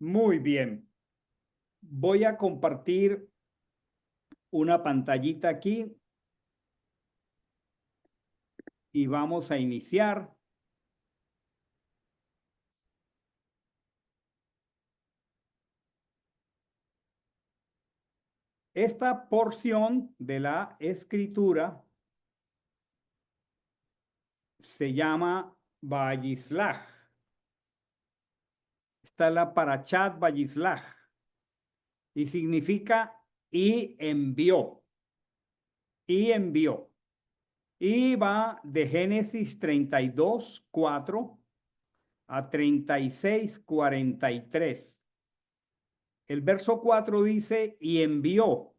Muy bien. Voy a compartir una pantallita aquí y vamos a iniciar. Esta porción de la escritura se llama Vayislaj. Esta es la Parashat Vayislaj y significa y envió. Y envió. Y va de Génesis 32:4 a 36:43. El verso 4 dice, y envió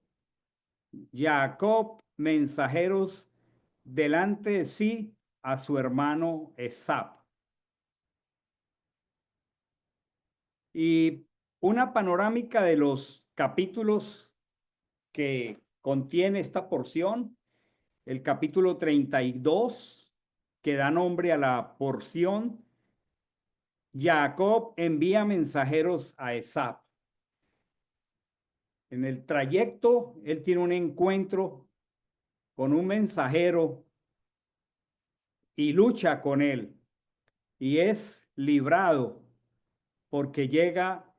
Jacob mensajeros delante de sí a su hermano Esab. Y una panorámica de los capítulos que contiene esta porción, el capítulo 32, que da nombre a la porción, Jacob envía mensajeros a Esab. En el trayecto, él tiene un encuentro con un mensajero y lucha con él y es librado porque llega,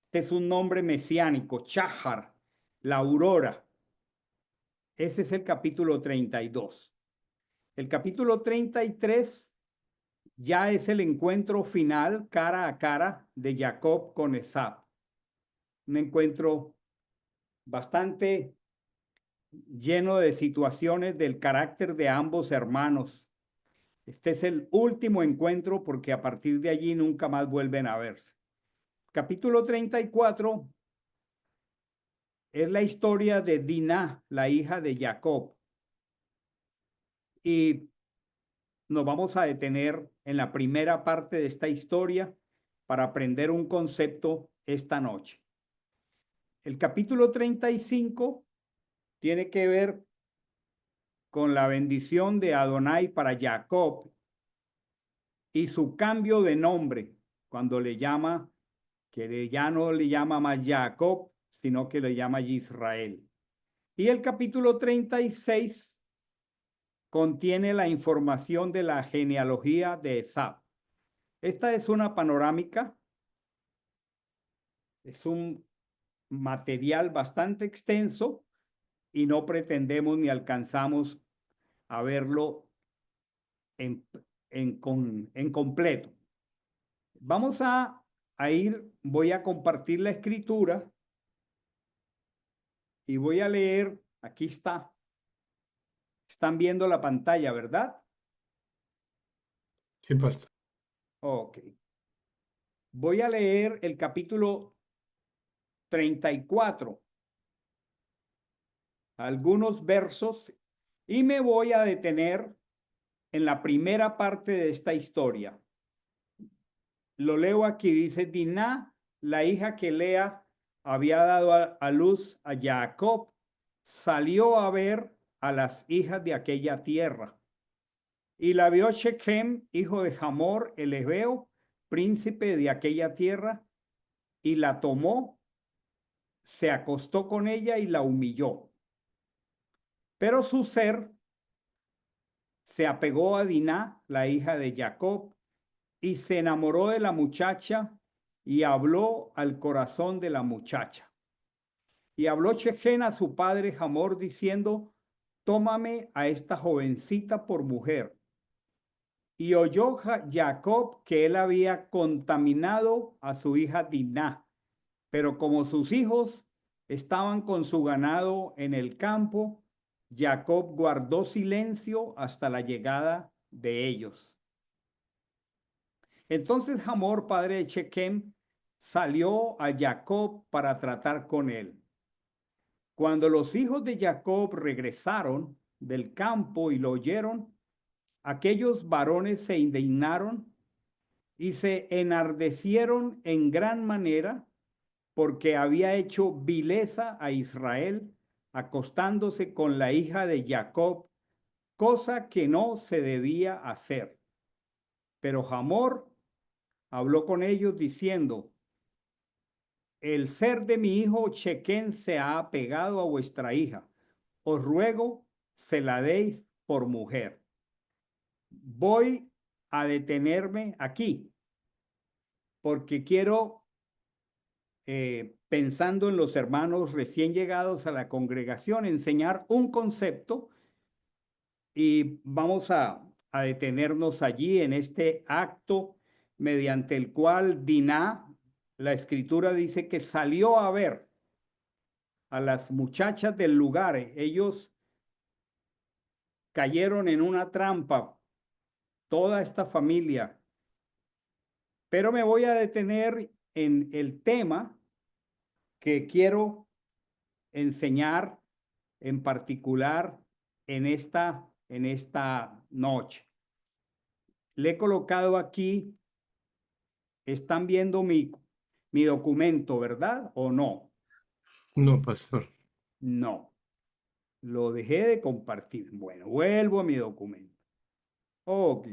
este es un nombre mesiánico, Chahar, la aurora. Ese es el capítulo 32. El capítulo 33 ya es el encuentro final cara a cara de Jacob con Esab. Un encuentro bastante lleno de situaciones del carácter de ambos hermanos. Este es el último encuentro porque a partir de allí nunca más vuelven a verse. Capítulo 34 es la historia de Diná, la hija de Jacob. Y nos vamos a detener en la primera parte de esta historia para aprender un concepto esta noche. El capítulo 35 tiene que ver con la bendición de Adonai para Jacob y su cambio de nombre cuando le llama, que ya no le llama más Jacob, sino que le llama Israel. Y el capítulo 36 contiene la información de la genealogía de Esab. Esta es una panorámica, es un material bastante extenso y no pretendemos ni alcanzamos a verlo en, en completo. Vamos a ir, voy a compartir la escritura y voy a leer, aquí está. Están viendo la pantalla, ¿verdad? Sí, pastor. Ok. Voy a leer el capítulo 34, algunos versos, y me voy a detener en la primera parte de esta historia. Lo leo aquí, dice, Diná, la hija que Lea había dado a luz a Jacob, salió a ver a las hijas de aquella tierra. Y la vio Shechem, hijo de Hamor, el heveo, príncipe de aquella tierra, y la tomó, se acostó con ella y la humilló. Pero su ser se apegó a Diná, la hija de Jacob, y se enamoró de la muchacha y habló al corazón de la muchacha. Y habló Shechem a su padre Hamor diciendo, tómame a esta jovencita por mujer. Y oyó Jacob que él había contaminado a su hija Diná, pero como sus hijos estaban con su ganado en el campo, Jacob guardó silencio hasta la llegada de ellos. Entonces Hamor, padre de Shechem, salió a Jacob para tratar con él. Cuando los hijos de Jacob regresaron del campo y lo oyeron, aquellos varones se indignaron y se enardecieron en gran manera porque había hecho vileza a Israel, acostándose con la hija de Jacob, cosa que no se debía hacer. Pero Hamor habló con ellos diciendo, el ser de mi hijo Chequén se ha apegado a vuestra hija. Os ruego se la deis por mujer. Voy a detenerme aquí porque quiero, pensando en los hermanos recién llegados a la congregación, enseñar un concepto y vamos a detenernos allí en este acto mediante el cual Diná, la escritura dice que salió a ver a las muchachas del lugar. Ellos cayeron en una trampa, toda esta familia. Pero me voy a detener en el tema que quiero enseñar en particular en esta noche. Le he colocado aquí, están viendo mi documento, ¿verdad? ¿O no? No, pastor. No, lo dejé de compartir. Bueno, vuelvo a mi documento. Ok,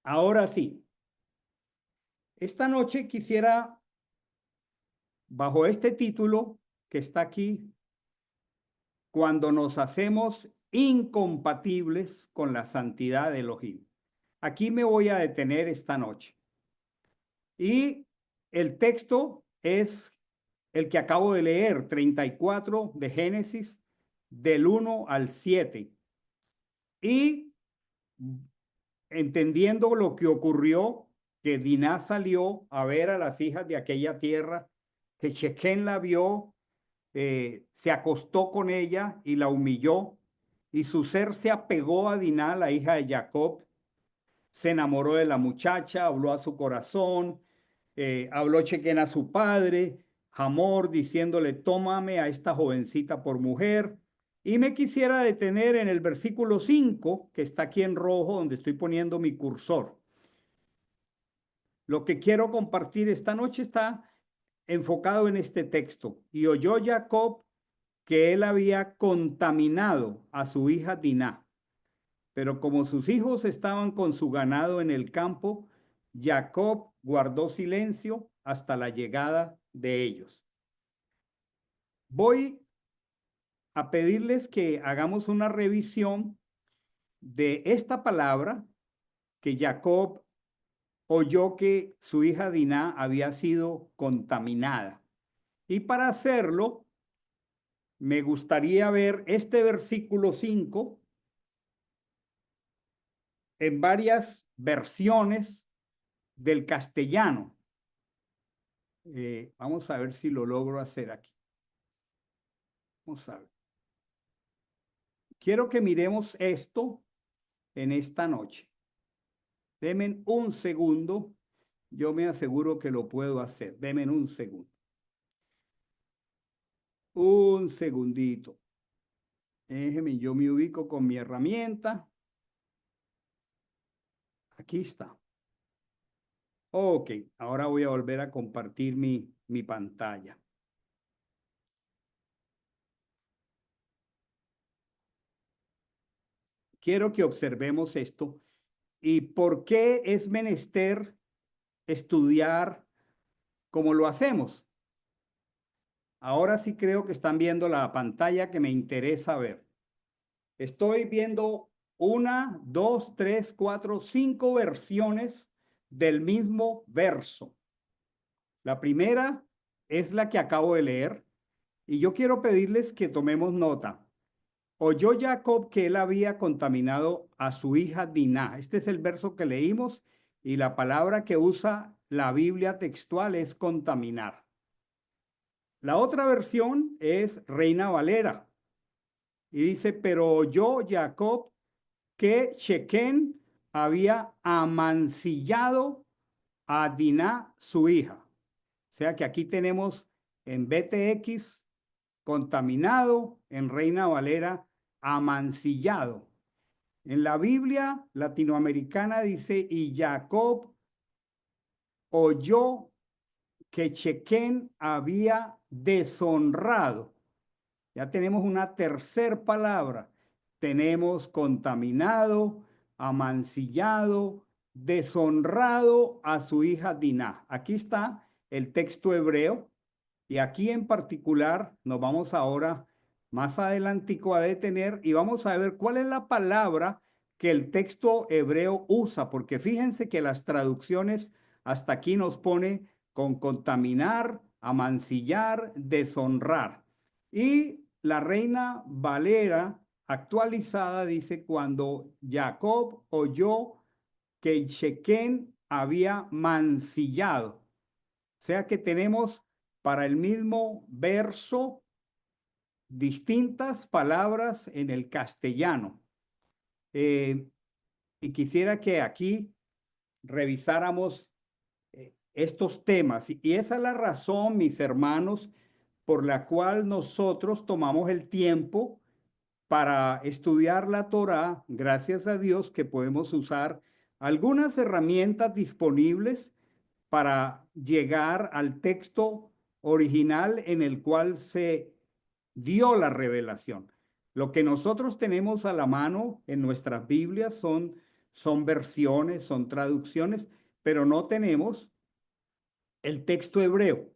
ahora sí. Esta noche quisiera, bajo este título que está aquí, cuando nos hacemos incompatibles con la santidad de Elohim. Aquí me voy a detener esta noche. Y el texto es el que acabo de leer, 34 de Génesis, del 1 al 7. Y entendiendo lo que ocurrió, que Diná salió a ver a las hijas de aquella tierra, que Chequén la vio, se acostó con ella y la humilló, y su ser se apegó a Diná, la hija de Jacob, se enamoró de la muchacha, habló a su corazón, habló Chequén a su padre, Hamor, diciéndole, tómame a esta jovencita por mujer. Y me quisiera detener en el versículo 5, que está aquí en rojo, donde estoy poniendo mi cursor. Lo que quiero compartir esta noche está enfocado en este texto. Y oyó Jacob que él había contaminado a su hija Diná. Pero como sus hijos estaban con su ganado en el campo, Jacob guardó silencio hasta la llegada de ellos. Voy a pedirles que hagamos una revisión de esta palabra que Jacob oyó que su hija Diná había sido contaminada. Y para hacerlo, me gustaría ver este versículo 5 en varias versiones del castellano. Vamos a ver si lo logro hacer aquí. Vamos a ver. Quiero que miremos esto en esta noche. Denme un segundo. Yo me aseguro que lo puedo hacer. Denme un segundo. Un segundito. Déjeme, yo me ubico con mi herramienta. Aquí está. Ok, ahora voy a volver a compartir mi pantalla. Quiero que observemos esto y por qué es menester estudiar como lo hacemos. Ahora sí creo que están viendo la pantalla que me interesa ver. Estoy viendo una, dos, tres, cuatro, cinco versiones del mismo verso. La primera es la que acabo de leer y yo quiero pedirles que tomemos nota. Oyó Jacob que él había contaminado a su hija Diná. Este es el verso que leímos y la palabra que usa la Biblia textual es contaminar. La otra versión es Reina Valera y dice, pero oyó Jacob que Chequén había amancillado a Diná, su hija. O sea que aquí tenemos en BTX contaminado, en Reina Valera amancillado. En la Biblia latinoamericana dice, y Jacob oyó que Chequén había deshonrado. Ya tenemos una tercera palabra. Tenemos contaminado, amancillado, deshonrado a su hija Diná. Aquí está el texto hebreo y aquí en particular nos vamos ahora más adelantico a detener y vamos a ver cuál es la palabra que el texto hebreo usa, porque fíjense que las traducciones hasta aquí nos pone con contaminar, amancillar, deshonrar. Y la Reina Valera actualizada dice cuando Jacob oyó que Shequén había mancillado. O sea que tenemos para el mismo verso distintas palabras en el castellano. Y quisiera que aquí revisáramos estos temas. Y esa es la razón, mis hermanos, por la cual nosotros tomamos el tiempo para estudiar la Torá. Gracias a Dios que podemos usar algunas herramientas disponibles para llegar al texto original en el cual se dio la revelación. Lo que nosotros tenemos a la mano en nuestras Biblias son versiones, son traducciones, pero no tenemos el texto hebreo.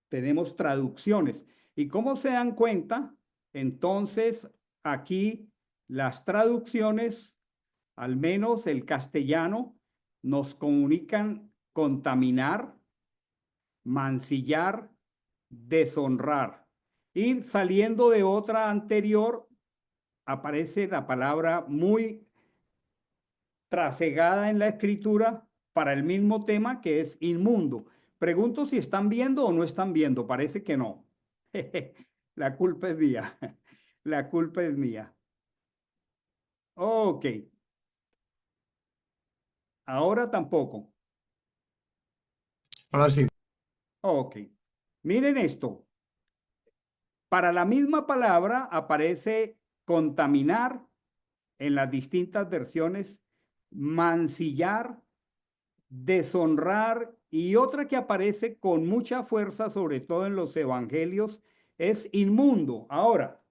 Tenemos traducciones. ¿Y cómo se dan cuenta? Entonces, aquí las traducciones, al menos el castellano, nos comunican contaminar, mancillar, deshonrar. Y saliendo de otra anterior, aparece la palabra muy trasegada en la escritura para el mismo tema que es inmundo. Pregunto si están viendo o no están viendo. Parece que no. La culpa es mía. La culpa es mía. Ok. Ahora tampoco. Ahora sí. Ok. Miren esto. Para la misma palabra aparece contaminar en las distintas versiones, mancillar, deshonrar y otra que aparece con mucha fuerza, sobre todo en los evangelios, es inmundo. Ahora,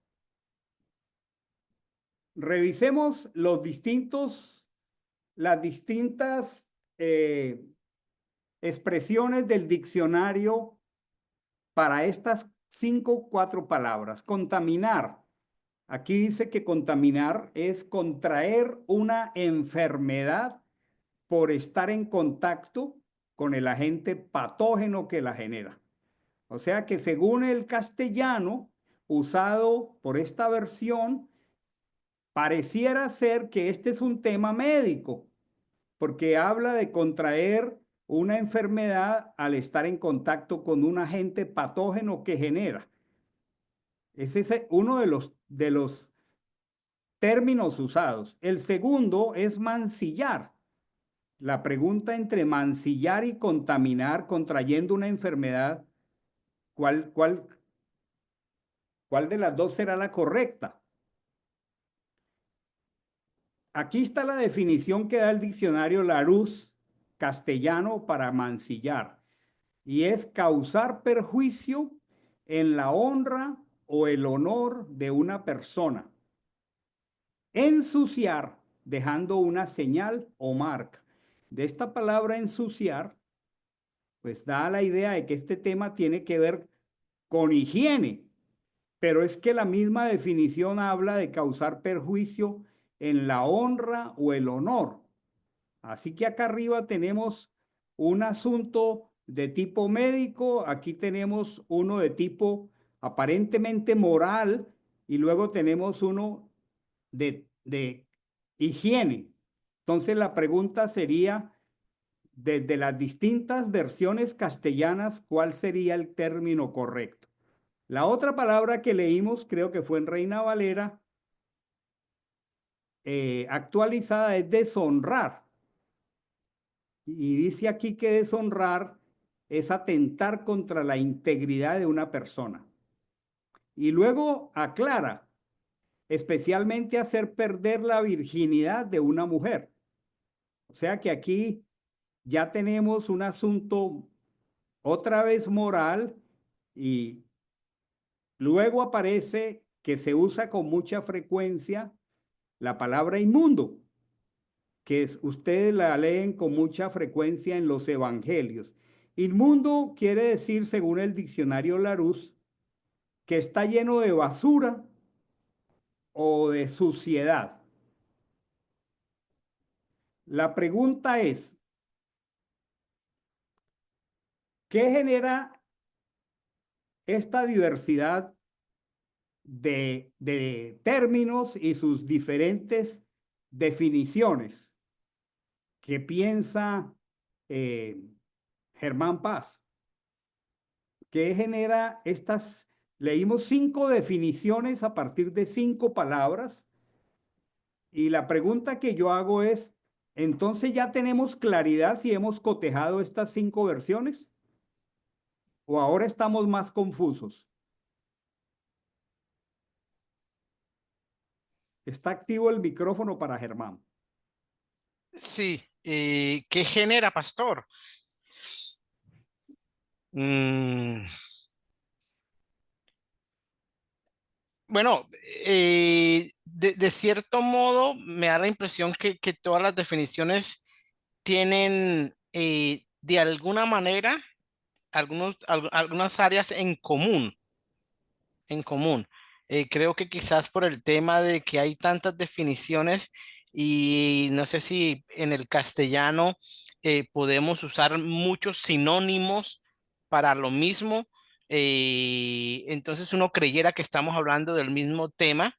revisemos las distintas expresiones del diccionario para estas cuatro palabras. Contaminar. Aquí dice que contaminar es contraer una enfermedad por estar en contacto con el agente patógeno que la genera. O sea que según el castellano usado por esta versión, pareciera ser que este es un tema médico, porque habla de contraer una enfermedad al estar en contacto con un agente patógeno que genera. Ese es uno de los términos usados. El segundo es mancillar. La pregunta entre mancillar y contaminar contrayendo una enfermedad, ¿cuál de las dos será la correcta? Aquí está la definición que da el diccionario Larousse castellano para mancillar, y es causar perjuicio en la honra o el honor de una persona. Ensuciar, dejando una señal o marca. De esta palabra ensuciar, pues da la idea de que este tema tiene que ver con higiene, pero es que la misma definición habla de causar perjuicio en la honra o el honor. Así que acá arriba tenemos un asunto de tipo médico, aquí tenemos uno de tipo aparentemente moral y luego tenemos uno de higiene. Entonces la pregunta sería, desde las distintas versiones castellanas, ¿cuál sería el término correcto? La otra palabra que leímos, creo que fue en Reina Valera, actualizada, es deshonrar. Y dice aquí que deshonrar es atentar contra la integridad de una persona. Y luego aclara, especialmente hacer perder la virginidad de una mujer. O sea que aquí ya tenemos un asunto otra vez moral y luego aparece que se usa con mucha frecuencia la palabra inmundo. ustedes la leen con mucha frecuencia en los evangelios. Inmundo quiere decir, según el diccionario Larousse, que está lleno de basura o de suciedad. La pregunta es, ¿qué genera esta diversidad de términos y sus diferentes definiciones? ¿Qué piensa eh, Germán Paz? ¿Qué genera estas? Leímos 5 definiciones a partir de 5 palabras y la pregunta que yo hago es, ¿entonces ya tenemos claridad si hemos cotejado estas 5 versiones? ¿O ahora estamos más confusos? Está activo el micrófono para Germán. Sí, ¿qué genera, pastor? Mm, bueno, de cierto modo me da la impresión que todas las definiciones tienen de alguna manera algunas áreas en común, en común. Creo que quizás por el tema de que hay tantas definiciones y no sé si en el castellano podemos usar muchos sinónimos para lo mismo. Entonces uno creyera que estamos hablando del mismo tema,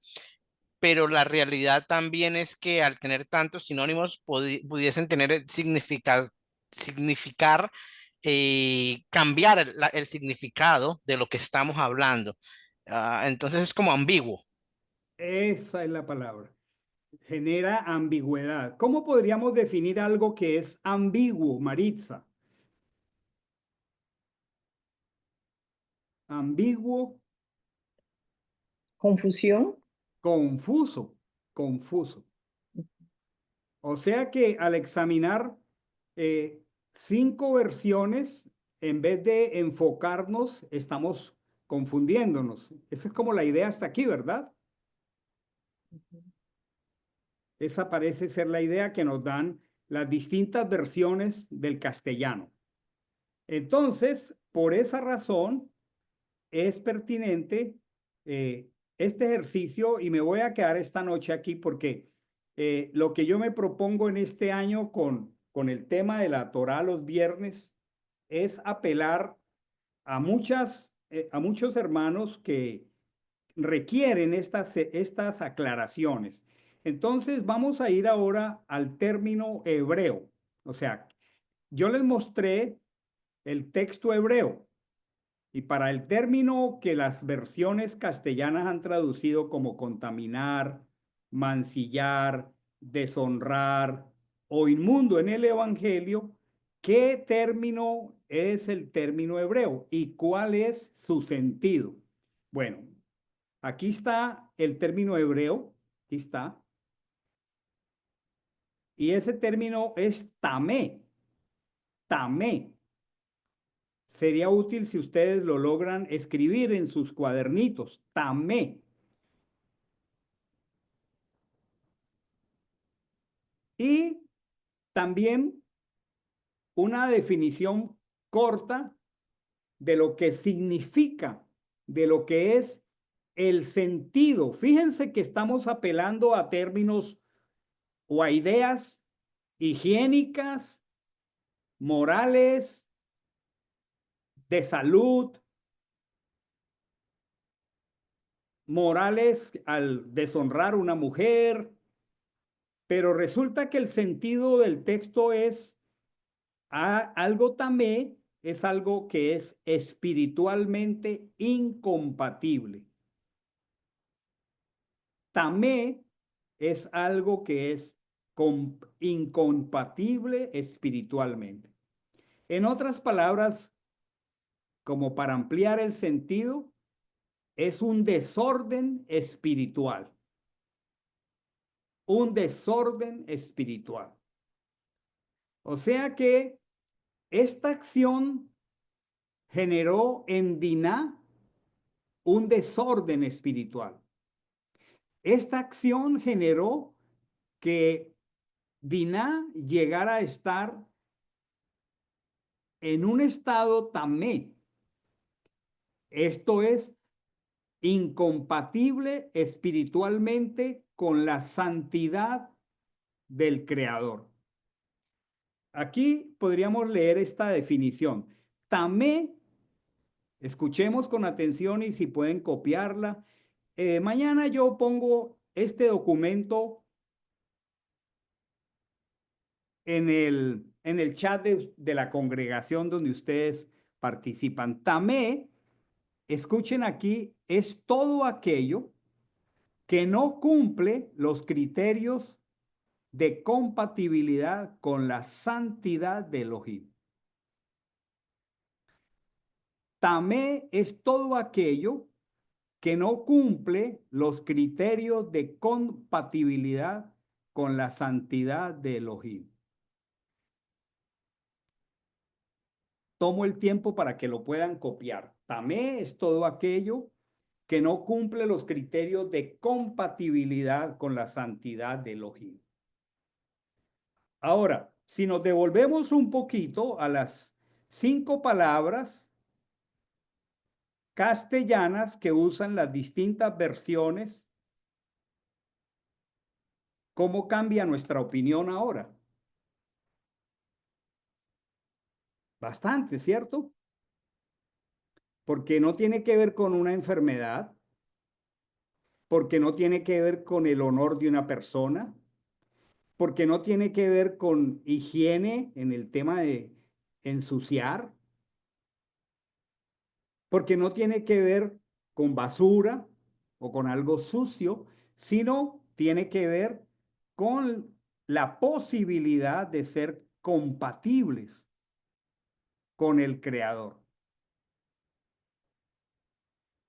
pero la realidad también es que al tener tantos sinónimos pudiesen tener significar, cambiar el significado de lo que estamos hablando. Entonces es como ambiguo. Esa es la palabra. Genera ambigüedad. ¿Cómo podríamos definir algo que es ambiguo, Maritza? Ambiguo, Confusión. confuso, confuso. O sea que al examinar 5 versiones, en vez de enfocarnos, estamos confundiéndonos. Esa es como la idea hasta aquí, ¿verdad? Esa parece ser la idea que nos dan las distintas versiones del castellano. Entonces, por esa razón, es pertinente este ejercicio y me voy a quedar esta noche aquí porque lo que yo me propongo en este año con el tema de la Torá los viernes es apelar a muchos hermanos que requieren estas aclaraciones. Entonces vamos a ir ahora al término hebreo. O sea, yo les mostré el texto hebreo y para el término que las versiones castellanas han traducido como contaminar, mancillar, deshonrar o inmundo en el Evangelio, ¿qué término es el término hebreo y cuál es su sentido? Bueno, aquí está el término hebreo, aquí está, y ese término es tamé, tamé. Sería útil si ustedes lo logran escribir en sus cuadernitos, tamé. Y también una definición corta de lo que significa, de lo que es el sentido. Fíjense que estamos apelando a términos o a ideas higiénicas, morales, de salud, morales al deshonrar a una mujer, pero resulta que el sentido del texto es algo también, es algo que es espiritualmente incompatible. Tamé es algo que es incompatible espiritualmente. En otras palabras, como para ampliar el sentido, es un desorden espiritual. Un desorden espiritual. O sea que esta acción generó en Diná un desorden espiritual. Esta acción generó que Diná llegara a estar en un estado tamé, esto es, incompatible espiritualmente con la santidad del Creador. Aquí podríamos leer esta definición. Tamé, escuchemos con atención y si pueden copiarla. Mañana yo pongo este documento en el chat de la congregación donde ustedes participan. Tamé, escuchen aquí, es todo aquello que no cumple los criterios de compatibilidad con la santidad de Elohim. Tamé es todo aquello que no cumple los criterios de compatibilidad con la santidad de Elohim. Tomo el tiempo para que lo puedan copiar. Tamé es todo aquello que no cumple los criterios de compatibilidad con la santidad de Elohim. Ahora, si nos devolvemos un poquito a las 5 palabras castellanas que usan las distintas versiones, ¿cómo cambia nuestra opinión ahora? Bastante, ¿cierto? Porque no tiene que ver con una enfermedad, porque no tiene que ver con el honor de una persona, porque no tiene que ver con higiene en el tema de ensuciar, porque no tiene que ver con basura o con algo sucio, sino tiene que ver con la posibilidad de ser compatibles con el Creador.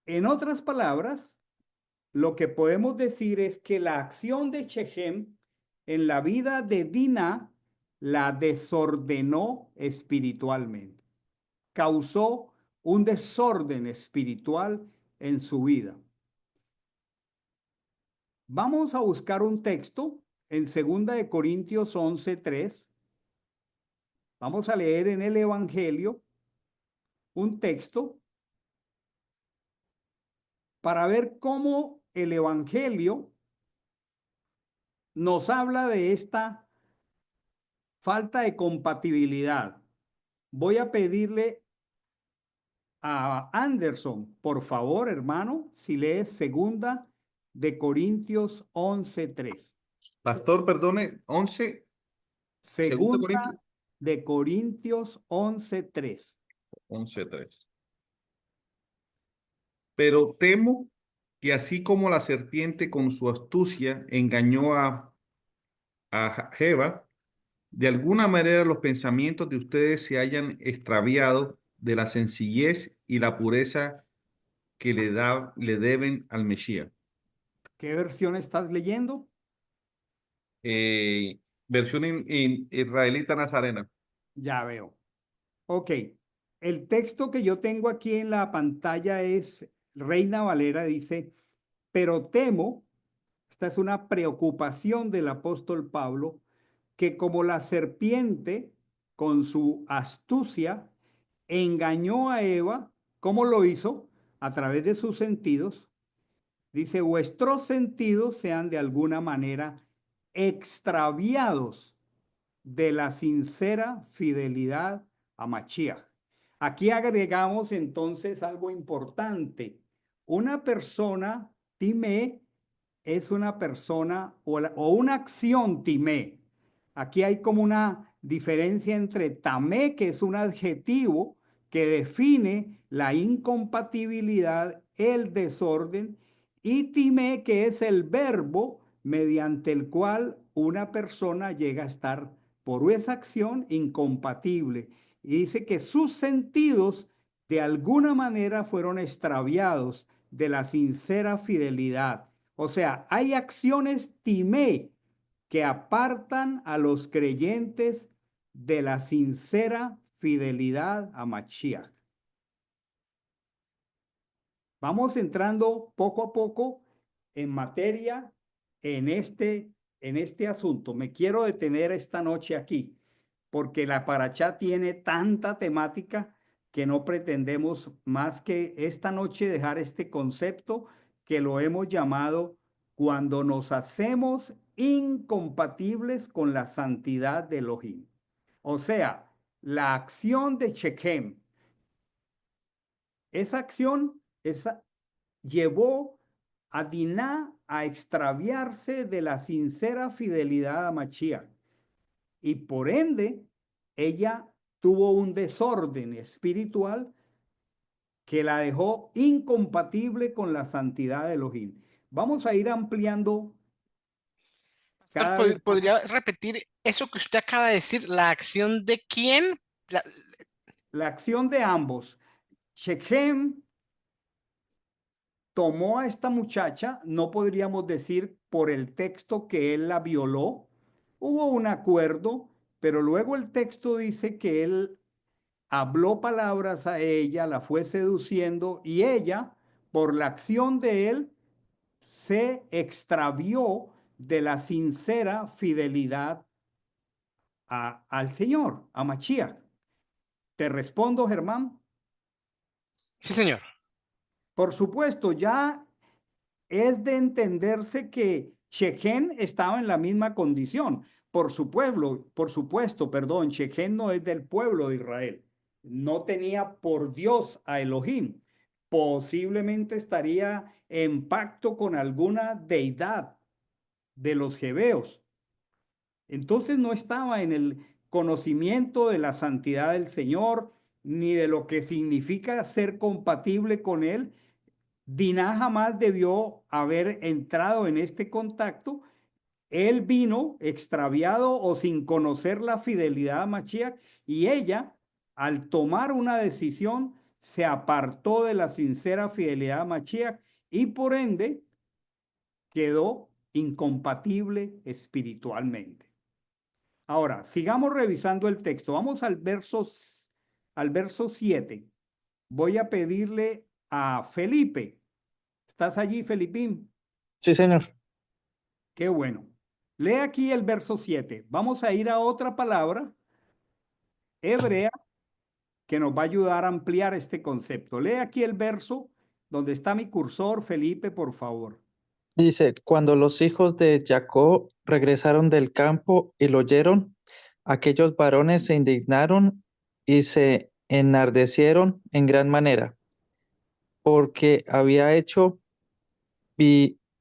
En otras palabras, lo que podemos decir es que la acción de Shechem en la vida de Dinah la desordenó espiritualmente, causó un desorden espiritual en su vida. Vamos a buscar un texto en 2 Corintios 11:3. Vamos a leer en el Evangelio un texto para ver cómo el Evangelio nos habla de esta falta de compatibilidad. Voy a pedirle a Anderson, por favor, hermano, si lees 2 Corintios 11:3. Pastor, perdone, 11, 2 Corintios Corintios 11:3. 11:3. Pero temo que así como la serpiente con su astucia engañó a Jeva, de alguna manera los pensamientos de ustedes se hayan extraviado de la sencillez y la pureza que le deben al Mesías. ¿Qué versión estás leyendo? Versión en israelita nazarena. Ya veo. Ok. El texto que yo tengo aquí en la pantalla es Reina Valera, dice, pero temo, esta es una preocupación del apóstol Pablo, que como la serpiente con su astucia engañó a Eva, ¿cómo lo hizo? A través de sus sentidos. Dice, vuestros sentidos sean de alguna manera extraviados de la sincera fidelidad a Mashiach. Aquí agregamos entonces algo importante. Una persona, timé, es una persona o una acción timé. Aquí hay como una diferencia entre tamé, que es un adjetivo que define la incompatibilidad, el desorden, y timé, que es el verbo mediante el cual una persona llega a estar por esa acción incompatible. Y dice que sus sentidos de alguna manera fueron extraviados de la sincera fidelidad. O sea, hay acciones timé que apartan a los creyentes de la sincera fidelidad a Mashiach. Vamos entrando poco a poco en materia en este en este asunto. Me quiero detener esta noche aquí, porque la parachá tiene tanta temática que no pretendemos más que esta noche dejar este concepto que lo hemos llamado cuando nos hacemos incompatibles con la santidad de Elohim. O sea, la acción de Shechem, esa acción llevó a Diná a extraviarse de la sincera fidelidad a Mashiach. Y por ende, ella tuvo un desorden espiritual que la dejó incompatible con la santidad de Elohim. Vamos a ir ampliando Pastor, cada vez más. ¿podría repetir eso que usted acaba de decir? ¿La acción de quién? La acción de ambos. Shechem tomó a esta muchacha, no podríamos decir por el texto que él la violó. Hubo un acuerdo, pero luego el texto dice que él habló palabras a ella, la fue seduciendo y ella, por la acción de él, se extravió de la sincera fidelidad al Señor, a Mashiach. Te respondo, Germán. Sí, señor. Por supuesto, ya es de entenderse que Shechem estaba en la misma condición. Por supuesto, perdón, Shechem no es del pueblo de Israel. No tenía por Dios a Elohim. Posiblemente estaría en pacto con alguna deidad de los Jebeos. Entonces no estaba en el conocimiento de la santidad del Señor, ni de lo que significa ser compatible con Él. Diná jamás debió haber entrado en este contacto. Él vino extraviado o sin conocer la fidelidad a Mashiach y ella, al tomar una decisión, se apartó de la sincera fidelidad a Mashiach y por ende quedó incompatible espiritualmente. Ahora, sigamos revisando el texto. Vamos al verso 7. Voy a pedirle a Felipe. ¿Estás allí, Felipín? Sí, señor. Qué bueno. Lee aquí el verso 7. Vamos a ir a otra palabra hebrea que nos va a ayudar a ampliar este concepto. Lee aquí el verso donde está mi cursor, Felipe, por favor. Dice, cuando los hijos de Jacob regresaron del campo y lo oyeron, aquellos varones se indignaron y se enardecieron en gran manera, porque había hecho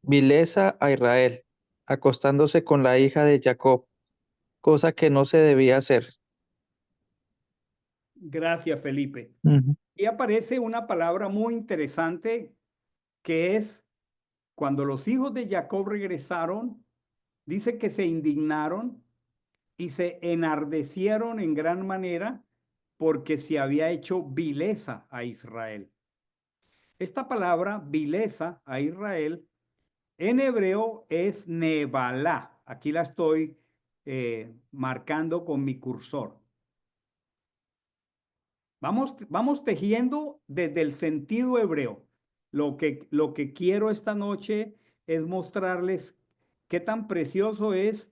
vileza a Israel, acostándose con la hija de Jacob, cosa que no se debía hacer. Gracias, Felipe. Ujú. Y aparece una palabra muy interesante que es cuando los hijos de Jacob regresaron, dice que se indignaron y se enardecieron en gran manera porque se había hecho vileza a Israel. Esta palabra, vileza a Israel, en hebreo es nebalá. Aquí la estoy marcando con mi cursor. Vamos tejiendo desde el sentido hebreo. Lo que quiero esta noche es mostrarles qué tan precioso es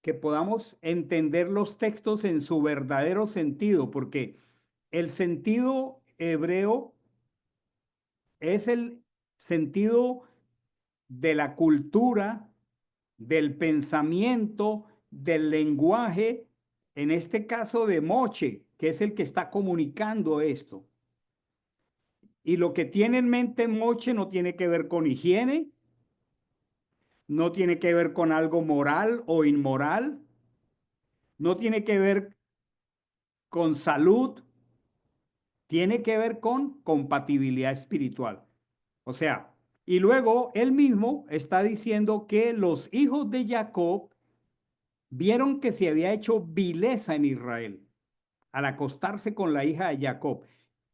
que podamos entender los textos en su verdadero sentido, porque el sentido hebreo es el sentido de la cultura, del pensamiento, del lenguaje, en este caso de Moche, que es el que está comunicando esto. Y lo que tiene en mente Moche no tiene que ver con higiene, no tiene que ver con algo moral o inmoral, no tiene que ver con salud, tiene que ver con compatibilidad espiritual. O sea, y luego él mismo está diciendo que los hijos de Jacob vieron que se había hecho vileza en Israel al acostarse con la hija de Jacob.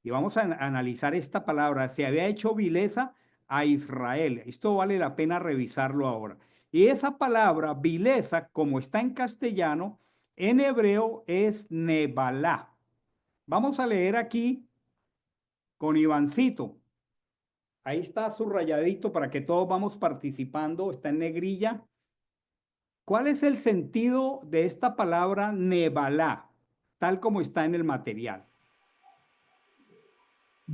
Y vamos a analizar esta palabra, se había hecho vileza a Israel. Esto vale la pena revisarlo ahora. Y esa palabra, vileza, como está en castellano, en hebreo es nebalá. Vamos a leer aquí con Ivancito. Ahí está subrayadito para que todos vamos participando, está en negrilla. ¿Cuál es el sentido de esta palabra Nebalá, tal como está en el material?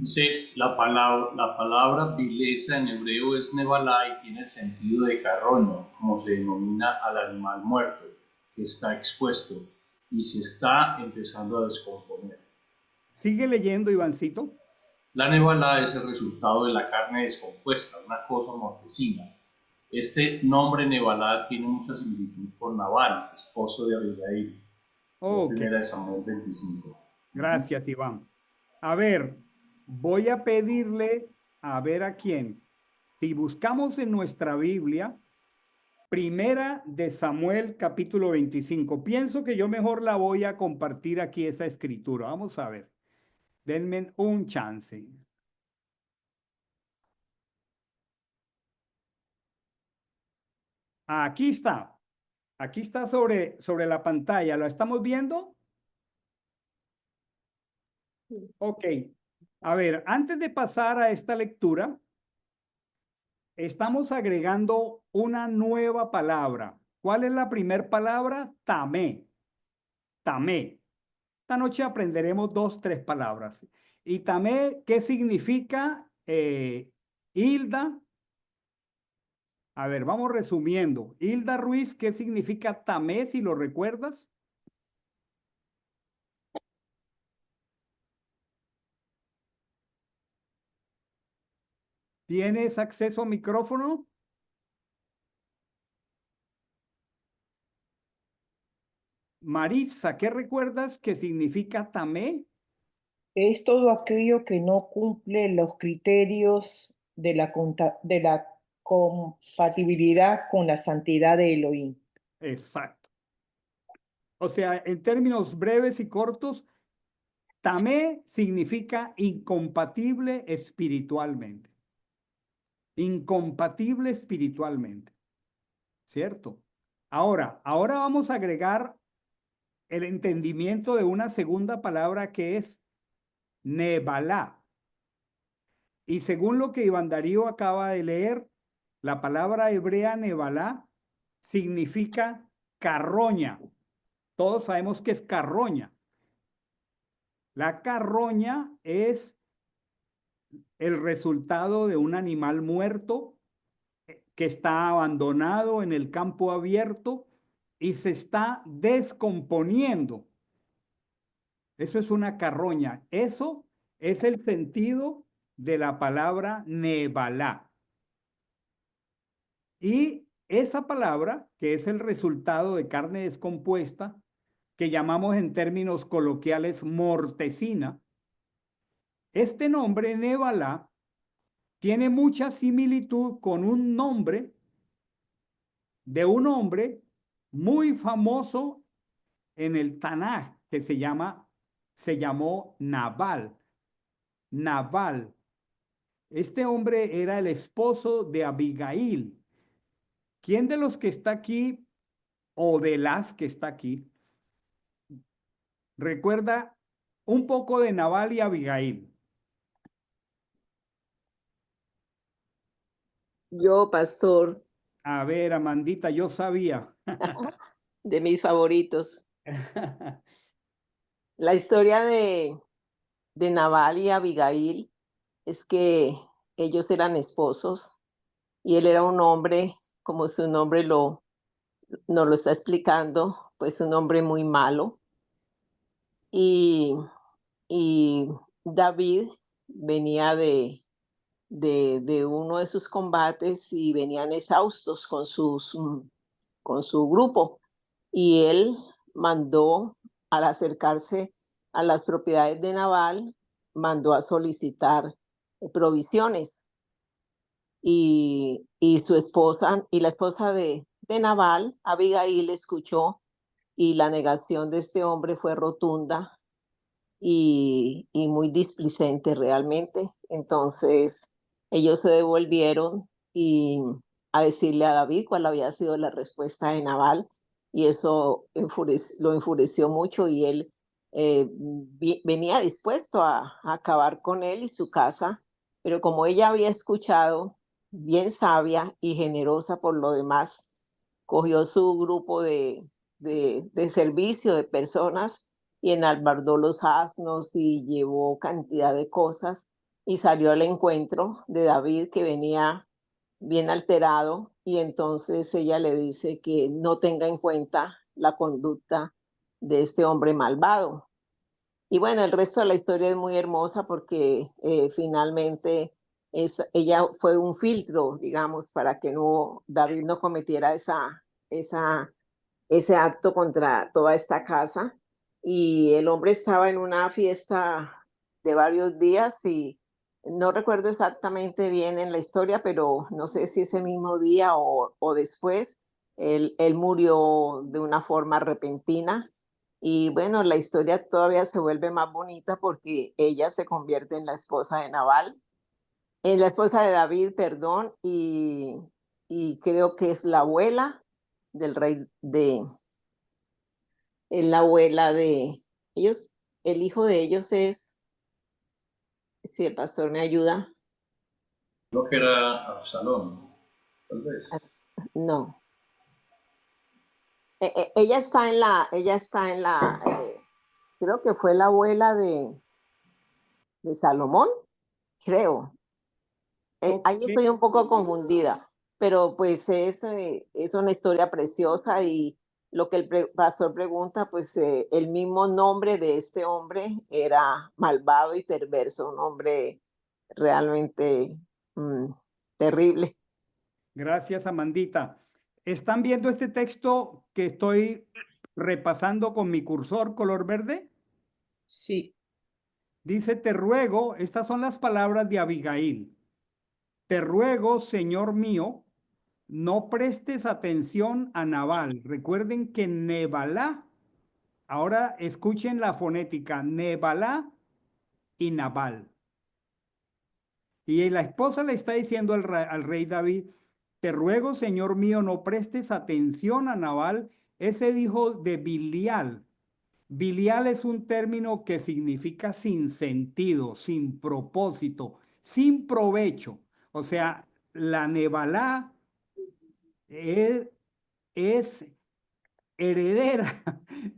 Sí, la palabra vileza en hebreo es nebalá y tiene el sentido de carroño, como se denomina al animal muerto, que está expuesto y se está empezando a descomponer. Sigue leyendo, Ivancito. La nebalá es el resultado de la carne descompuesta, una cosa mortecina. Este nombre nebalá tiene mucha similitud con Nabal, esposo de Abigail, Ok, de 1 Samuel 25. gracias, Iván. A ver, voy a pedirle a ver a quién. Si buscamos en nuestra Biblia, Primera de Samuel, capítulo 25. Pienso que yo mejor la voy a compartir aquí, esa escritura. Vamos a ver. Denme un chance. Aquí está. Aquí está sobre la pantalla. ¿Lo estamos viendo? Ok. A ver, antes de pasar a esta lectura, estamos agregando una nueva palabra. ¿Cuál es la primera palabra? Tamé. Tamé. Esta noche aprenderemos 2, 3 palabras. Y tamé, ¿qué significa? Hilda. A ver, vamos resumiendo. Hilda Ruiz, ¿qué significa tamé, si lo recuerdas? ¿Tienes acceso a micrófono? Marisa, ¿qué recuerdas que significa tamé? Es todo aquello que no cumple los criterios de la compatibilidad con la santidad de Elohim. Exacto. O sea, en términos breves y cortos, tamé significa incompatible espiritualmente. Incompatible espiritualmente. ¿Cierto? Ahora vamos a agregar el entendimiento de una segunda palabra que es nebalá. Y según lo que Iván Darío acaba de leer, la palabra hebrea nebalá significa carroña. Todos sabemos que es carroña. La carroña es el resultado de un animal muerto que está abandonado en el campo abierto y se está descomponiendo. Eso es una carroña. Eso es el sentido de la palabra nebalá. Y esa palabra, que es el resultado de carne descompuesta, que llamamos en términos coloquiales mortecina, este nombre nebalá tiene mucha similitud con un nombre de un hombre muy famoso en el Tanaj, que se llamó Nabal. Nabal. Este hombre era el esposo de Abigail. ¿Quién de los que está aquí o de las que está aquí recuerda un poco de Nabal y Abigail? Yo, pastor, A ver, Amandita, yo sabía. de mis favoritos. La historia de Nabal y Abigail es que ellos eran esposos y él era un hombre, como su nombre nos lo está explicando, pues un hombre muy malo. Y David venía de uno de sus combates y venían exhaustos con su grupo. Y él mandó, al acercarse a las propiedades de Nabal, mandó a solicitar provisiones. Y su esposa, y la esposa de Nabal, Abigail, escuchó y la negación de este hombre fue rotunda y muy displicente realmente. Entonces ellos se devolvieron y a decirle a David cuál había sido la respuesta de Nabal, y eso lo enfureció mucho, y él venía dispuesto a acabar con él y su casa, pero como ella había escuchado, bien sabia y generosa por lo demás, cogió su grupo de servicio de personas y enalbardó los asnos y llevó cantidad de cosas y salió al encuentro de David, que venía bien alterado, y entonces ella le dice que no tenga en cuenta la conducta de este hombre malvado. Y bueno, el resto de la historia es muy hermosa porque finalmente ella fue un filtro, digamos, para que David no cometiera ese acto contra toda esta casa. Y el hombre estaba en una fiesta de varios días y no recuerdo exactamente bien en la historia, pero no sé si ese mismo día o después, él murió de una forma repentina. Y bueno, la historia todavía se vuelve más bonita porque ella se convierte en la esposa de Nabal, en la esposa de David, perdón, y creo que es la abuela del rey es la abuela de ellos, el hijo de ellos es, si el pastor me ayuda, Creo que era Absalón, tal vez. no. Ella está en la, creo que fue la abuela de Salomón, creo. Ahí Ok. estoy un poco confundida, pero pues es una historia preciosa y lo que el pastor pregunta, pues el mismo nombre de este hombre era malvado y perverso, un hombre realmente terrible. Gracias, Amandita. ¿Están viendo este texto que estoy repasando con mi cursor color verde? Sí. Dice, te ruego, estas son las palabras de Abigail. Te ruego, Señor mío, no prestes atención a Nabal. Recuerden que Nebalá, ahora escuchen la fonética, Nebalá y Nabal. Y la esposa le está diciendo al rey David, te ruego, Señor mío, no prestes atención a Nabal, ese hijo de Bilial. Bilial es un término que significa sin sentido, sin propósito, sin provecho. O sea, la Nebalá es heredera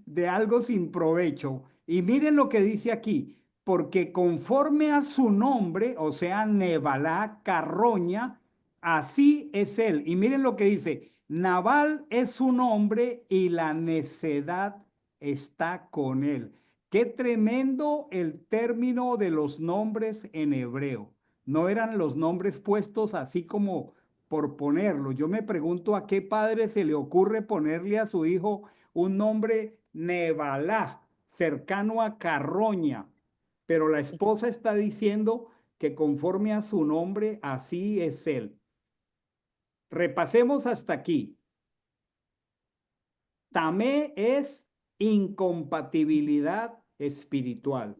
de algo sin provecho. Y miren lo que dice aquí, porque conforme a su nombre, o sea, Nebalá, carroña, así es él. Y miren lo que dice, Nabal es su nombre y la necedad está con él. Qué tremendo el término de los nombres en hebreo. No eran los nombres puestos así como por ponerlo. Yo me pregunto a qué padre se le ocurre ponerle a su hijo un nombre Nebalá, cercano a Carroña, pero la esposa está diciendo que conforme a su nombre, así es él. Repasemos hasta aquí. Tamé es incompatibilidad espiritual,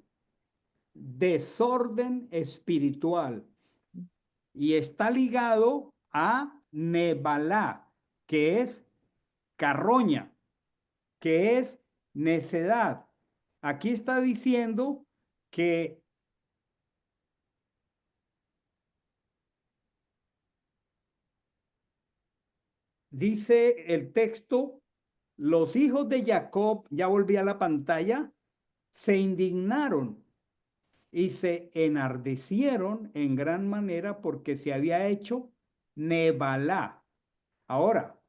desorden espiritual, y está ligado a Nebalá, que es carroña, que es necedad. Aquí está diciendo que dice el texto, los hijos de Jacob, ya volví a la pantalla, se indignaron y se enardecieron en gran manera porque se había hecho Nebalá. Ahora,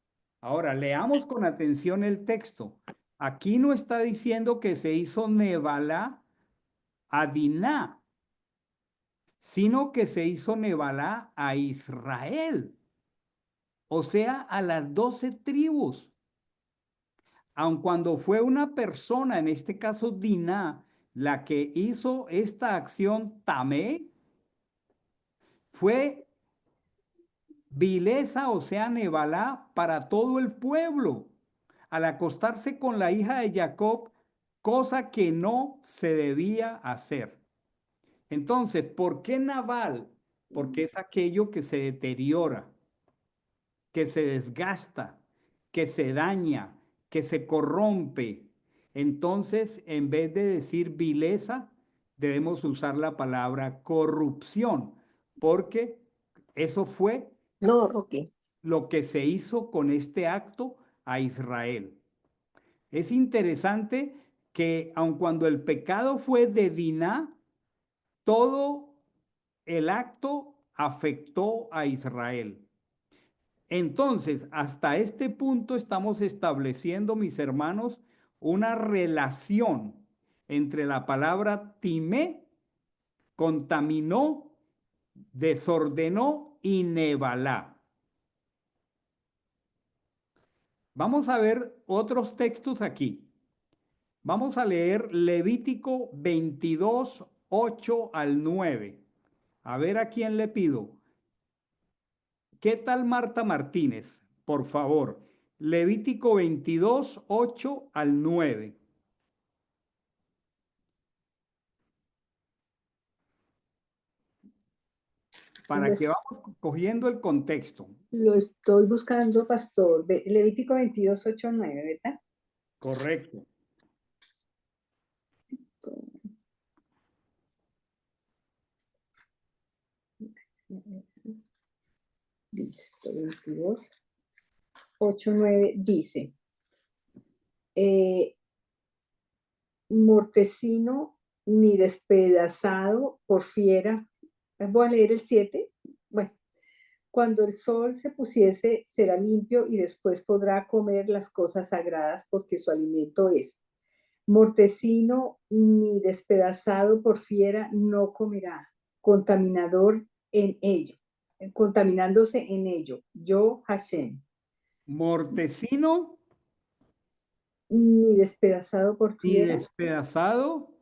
ahora leamos con atención el texto. Aquí no está diciendo que se hizo Nebalá a Diná, sino que se hizo Nebalá a Israel, o sea, a las 12 tribus. Aun cuando fue una persona, en este caso Diná, la que hizo esta acción tamé, fue vileza, o sea, Nebalá, para todo el pueblo, al acostarse con la hija de Jacob, cosa que no se debía hacer. Entonces, ¿por qué Nabal? Porque es aquello que se deteriora, que se desgasta, que se daña, que se corrompe. Entonces, en vez de decir vileza, debemos usar la palabra corrupción, porque eso fue No, Roque. lo que se hizo con este acto a Israel. Es interesante que aun cuando el pecado fue de Diná, todo el acto afectó a Israel. Entonces, hasta este punto estamos estableciendo, mis hermanos, una relación entre la palabra timé, contaminó, desordenó y nebalá. Vamos a ver otros textos aquí. Vamos a leer Levítico 22, 8 al 9. A ver a quién le pido. ¿Qué tal Marta Martínez? Por favor. Levítico 22, 8 al 9. Para que vamos cogiendo el contexto. Lo estoy buscando, pastor. Levítico 22, 8, 9, ¿verdad? Correcto. Listo, 22, 8, 9 dice, mortecino ni despedazado por fiera. Voy a leer el 7. Bueno, cuando el sol se pusiese, será limpio y después podrá comer las cosas sagradas porque su alimento es. Mortecino ni despedazado por fiera no comerá, contaminador en ello, contaminándose en ello. Yo, Hashem. Mortecino Ni despedazado por y fiera. despedazado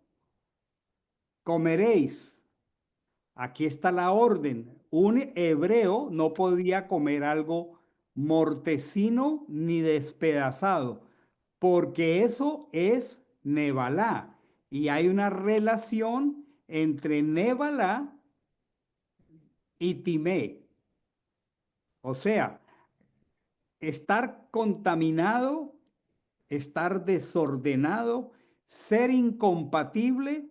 comeréis. Aquí está la orden. Un hebreo no podía comer algo mortecino ni despedazado, porque eso es nebalá. Y hay una relación entre nebalá y timé. O sea, estar contaminado, estar desordenado, ser incompatible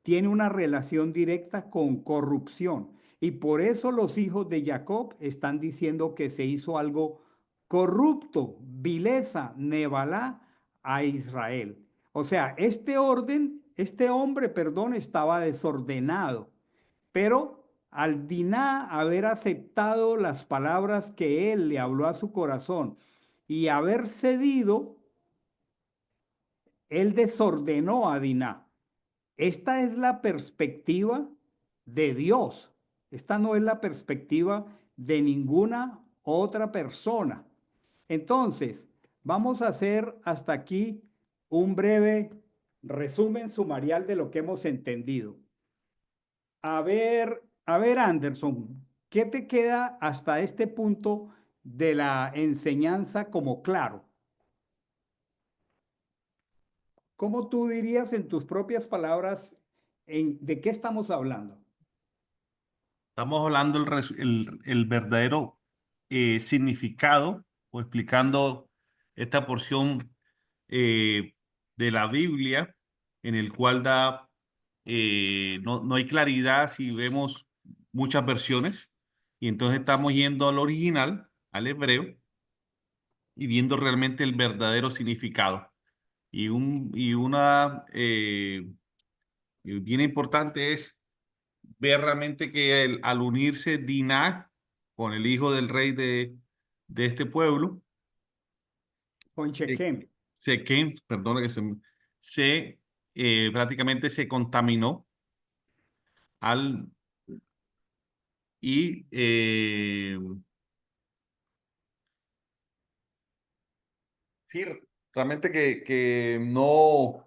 tiene una relación directa con corrupción. Y por eso los hijos de Jacob están diciendo que se hizo algo corrupto, vileza, nebalá a Israel. O sea, este hombre, perdón, estaba desordenado, pero al Diná haber aceptado las palabras que él le habló a su corazón y haber cedido, él desordenó a Diná. Esta es la perspectiva de Dios. Esta no es la perspectiva de ninguna otra persona. Entonces, vamos a hacer hasta aquí un breve resumen sumarial de lo que hemos entendido. A ver, Anderson, ¿qué te queda hasta este punto de la enseñanza como claro? ¿Cómo tú dirías en tus propias palabras de qué estamos hablando? Estamos hablando el verdadero significado o explicando esta porción de la Biblia en el cual no hay claridad si vemos muchas versiones y entonces estamos yendo al original, al hebreo y viendo realmente el verdadero significado. Una bien importante es ver realmente que al unirse Dinah con el hijo del rey de este pueblo, Con Shechem. Sequem, perdona que prácticamente se contaminó al y sí, realmente que no.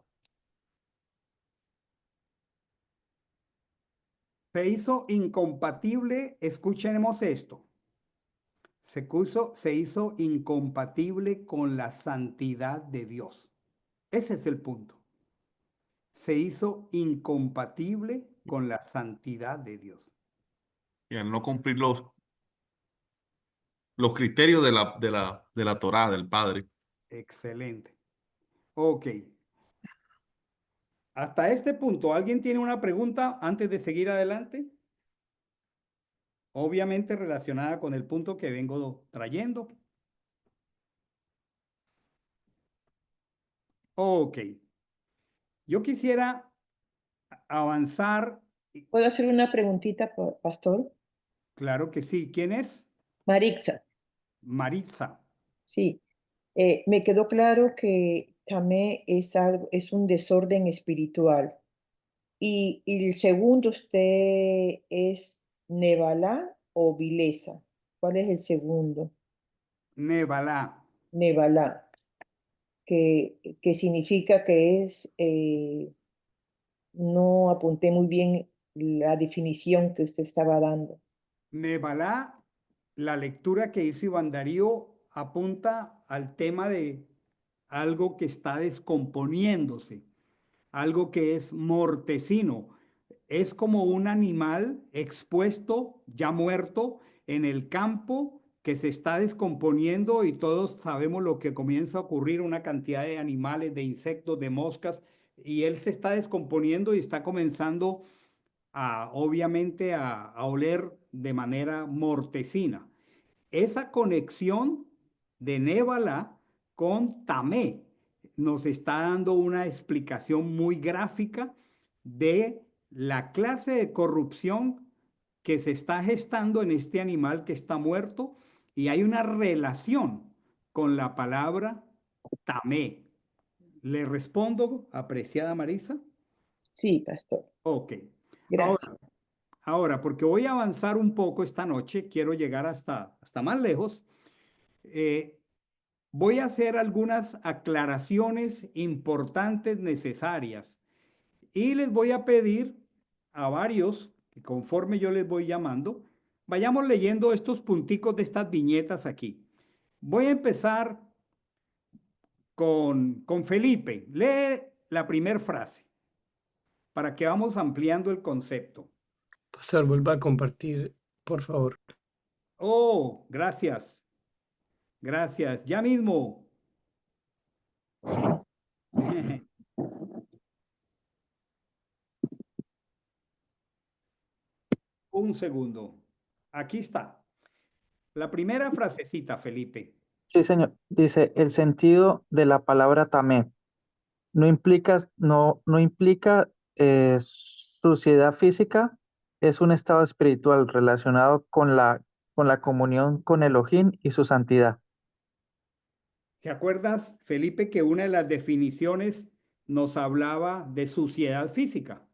Se hizo incompatible, escuchemos esto. Se hizo incompatible con la santidad de Dios. Ese es el punto. Se hizo incompatible con la santidad de Dios. Y al no cumplir los criterios de la Torá, del Padre. Excelente. Ok. Hasta este punto, ¿alguien tiene una pregunta antes de seguir adelante? obviamente relacionada con el punto que vengo trayendo. Ok, yo quisiera avanzar. ¿Puedo hacer una preguntita, pastor? Claro que sí. ¿Quién es? Marixa, Maritza. sí. Me quedó claro que tamé es algo, es un desorden espiritual. Y el segundo usted es Nebalá o Vilesa. ¿Cuál es el segundo? Nebalá. Nebalá, que significa que es, no apunté muy bien la definición que usted estaba dando. Nebalá, la lectura que hizo Iván Darío apunta al tema de algo que está descomponiéndose, algo que es mortecino. Es como un animal expuesto, ya muerto, en el campo que se está descomponiendo y todos sabemos lo que comienza a ocurrir, una cantidad de animales, de insectos, de moscas, y él se está descomponiendo y está comenzando obviamente a oler de manera mortecina. Esa conexión de Nébala con Tamé nos está dando una explicación muy gráfica de la clase de corrupción que se está gestando en este animal que está muerto y hay una relación con la palabra Tamé. ¿Le respondo, apreciada Marisa? Sí, pastor. Ok. Gracias. Ahora, porque voy a avanzar un poco esta noche, quiero llegar hasta más lejos. eh, Voy a hacer algunas aclaraciones importantes necesarias y les voy a pedir a varios, que conforme yo les voy llamando, vayamos leyendo estos punticos de estas viñetas aquí. Voy a empezar con Felipe. Lee la primera frase para que vamos ampliando el concepto. Pastor, vuelva a compartir, por favor. Oh, gracias. Gracias. Ya mismo. Un segundo. Aquí está. La primera frasecita, Felipe. Sí, señor. Dice, el sentido de la palabra tamé no implica suciedad física, es un estado espiritual relacionado con la comunión con Elohim y su santidad. ¿Te acuerdas, Felipe, que una de las definiciones nos hablaba de suciedad física?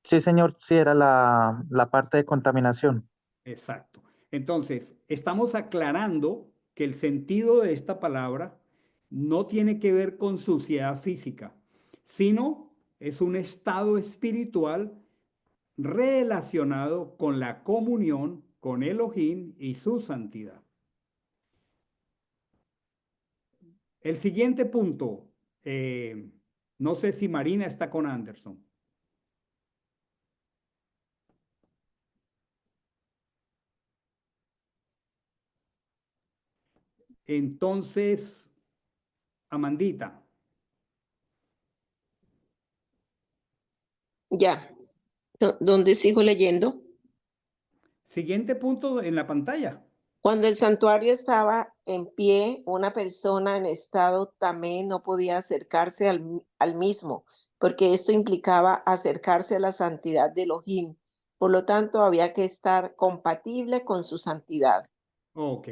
Sí, señor, sí era la parte de contaminación. Exacto. Entonces, estamos aclarando que el sentido de esta palabra no tiene que ver con suciedad física, sino es un estado espiritual relacionado con la comunión con Elohim y su santidad. El siguiente punto, no sé si Marina está con Anderson. Entonces, Amandita, Ya. ¿Dónde sigo leyendo? siguiente punto en la pantalla. Cuando el santuario estaba en pie, una persona en estado también no podía acercarse al mismo, porque esto implicaba acercarse a la santidad de Elohim. Por lo tanto, había que estar compatible con su santidad. Ok.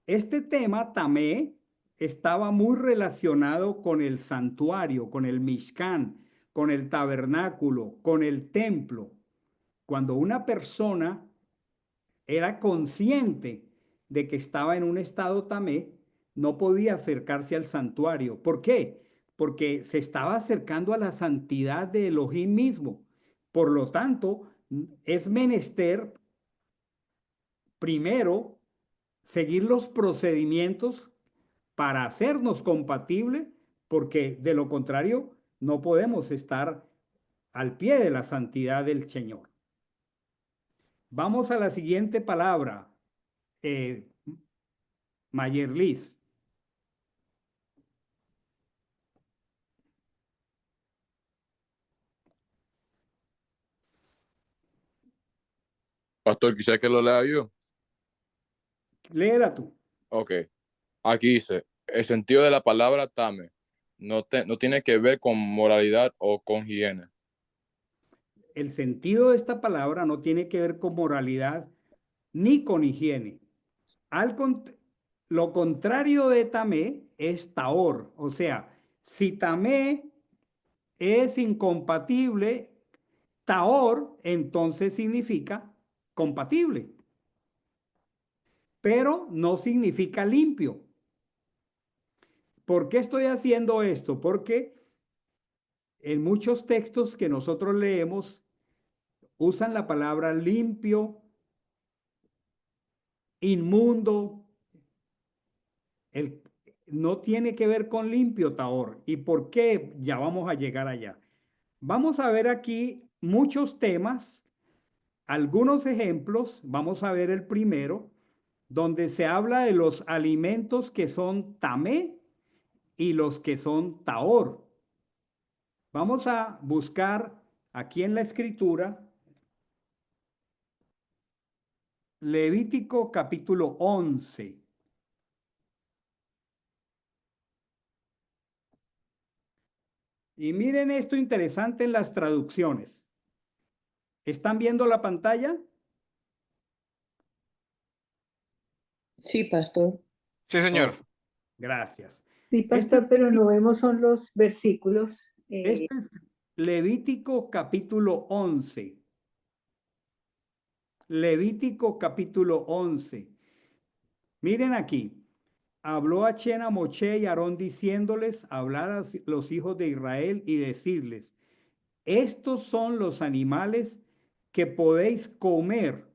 Este tema tamé estaba muy relacionado con el santuario, con el Mishkan, con el tabernáculo, con el templo. Cuando una persona era consciente de que estaba en un estado tamé, no podía acercarse al santuario. ¿Por qué? Porque se estaba acercando a la santidad de Elohim mismo. Por lo tanto, es menester primero seguir los procedimientos para hacernos compatible, porque de lo contrario no podemos estar al pie de la santidad del Señor. Vamos a la siguiente palabra, eh, Mayerlis. Pastor, quisiera que lo lea yo. Léela tú. Ok. Aquí dice, el sentido de la palabra tame no tiene que ver con moralidad o con higiene. El sentido de esta palabra no tiene que ver con moralidad ni con higiene. Lo contrario de tamé es taor. O sea, si tamé es incompatible, taor entonces significa compatible, pero no significa limpio. ¿Por qué estoy haciendo esto? Porque en muchos textos que nosotros leemos usan la palabra limpio, inmundo. No tiene que ver con limpio, Taor. ¿Y por qué? Ya vamos a llegar allá. Vamos a ver aquí muchos temas, algunos ejemplos. Vamos a ver el primero, donde se habla de los alimentos que son tamé y los que son taor. Vamos a buscar aquí en la escritura Levítico capítulo 11. Y miren esto interesante en las traducciones. ¿Están viendo la pantalla? Sí, pastor. Sí, señor. Oh, gracias. Sí, pastor, pero no vemos son los versículos. Este es Levítico capítulo 11. Levítico capítulo 11. Miren aquí. Habló a Chen, a Moche y Aarón diciéndoles, hablar a los hijos de Israel y decirles, estos son los animales que podéis comer.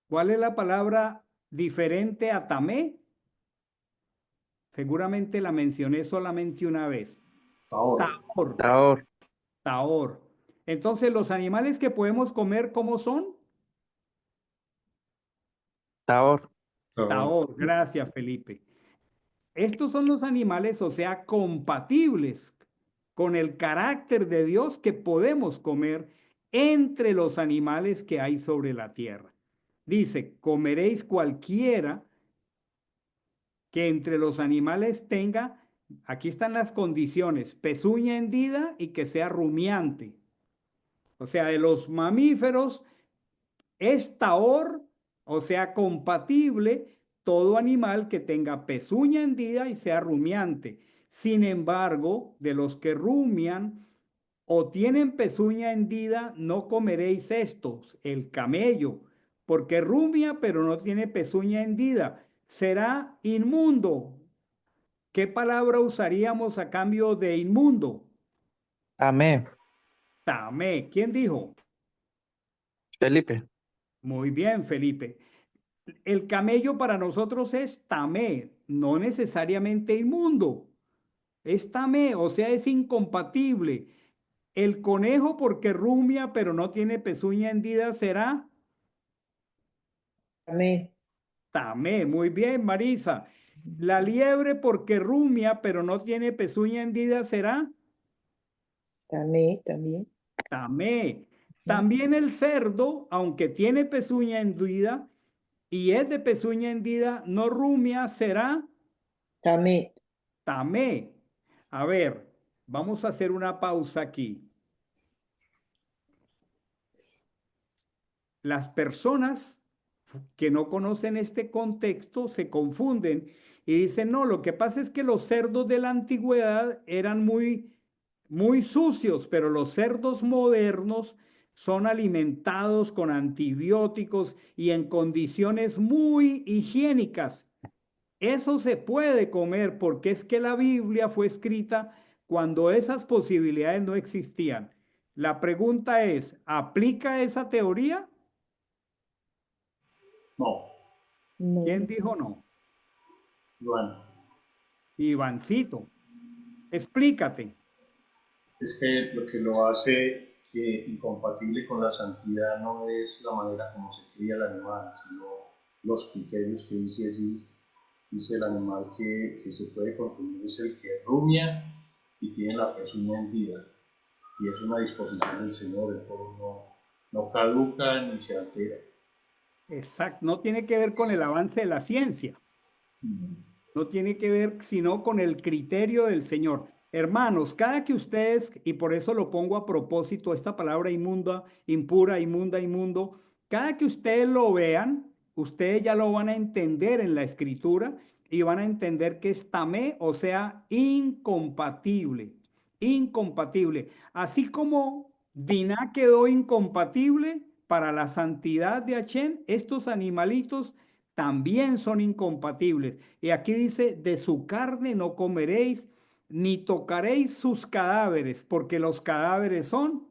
¿Cuál es la palabra diferente a tamé? Seguramente la mencioné solamente una vez. Taor. Taor, Taor. Entonces, los animales que podemos comer, ¿cómo son? Taor, Taor. Gracias, Felipe. Estos son los animales, o sea, compatibles con el carácter de Dios que podemos comer entre los animales que hay sobre la tierra. Dice, comeréis cualquiera que entre los animales tenga, aquí están las condiciones, pezuña hendida y que sea rumiante. O sea, de los mamíferos es taor, o sea, compatible todo animal que tenga pezuña hendida y sea rumiante. Sin embargo, de los que rumian o tienen pezuña hendida, no comeréis estos, el camello, porque rumia pero no tiene pezuña hendida. Será inmundo. ¿Qué palabra usaríamos a cambio de inmundo? Tamé, Tamé. ¿Quién dijo? Felipe, Muy bien, Felipe. El camello para nosotros es tamé, no necesariamente inmundo. Es tamé, o sea, es incompatible. El conejo porque rumia pero no tiene pezuña hendida será Amén. tamé. Muy bien, Marisa. La liebre porque rumia pero no tiene pezuña hendida será Amén también. tamé. También el cerdo, aunque tiene pezuña hendida y es de pezuña hendida, no rumia será Amén. tamé. A ver, vamos a hacer una pausa aquí. Las personas que no conocen este contexto se confunden y dicen, no, lo que pasa es que los cerdos de la antigüedad eran muy sucios, pero los cerdos modernos son alimentados con antibióticos y en condiciones muy higiénicas. Eso se puede comer porque es que la Biblia fue escrita cuando esas posibilidades no existían. La pregunta es, ¿aplica esa teoría? No, No. ¿Quién dijo no? Iván, Ivancito, explícate. es que lo hace incompatible con la santidad no es la manera como se cría el animal, sino los criterios que dice allí. Dice el animal que se puede consumir es el que rumia y tiene la pezuña hendida. Y es una disposición del Señor, entonces no caduca ni se altera. Exacto, no tiene que ver con el avance de la ciencia. No tiene que ver sino con el criterio del Señor. Hermanos, cada que ustedes, y por eso lo pongo a propósito, esta palabra inmunda, impura, inmunda, inmundo, cada que ustedes lo vean, ustedes ya lo van a entender en la escritura y van a entender que es tamé, o sea, incompatible, incompatible. Así como Diná quedó incompatible para la santidad de Hachén, estos animalitos también son incompatibles. Y aquí dice, de su carne no comeréis, ni tocaréis sus cadáveres, porque los cadáveres son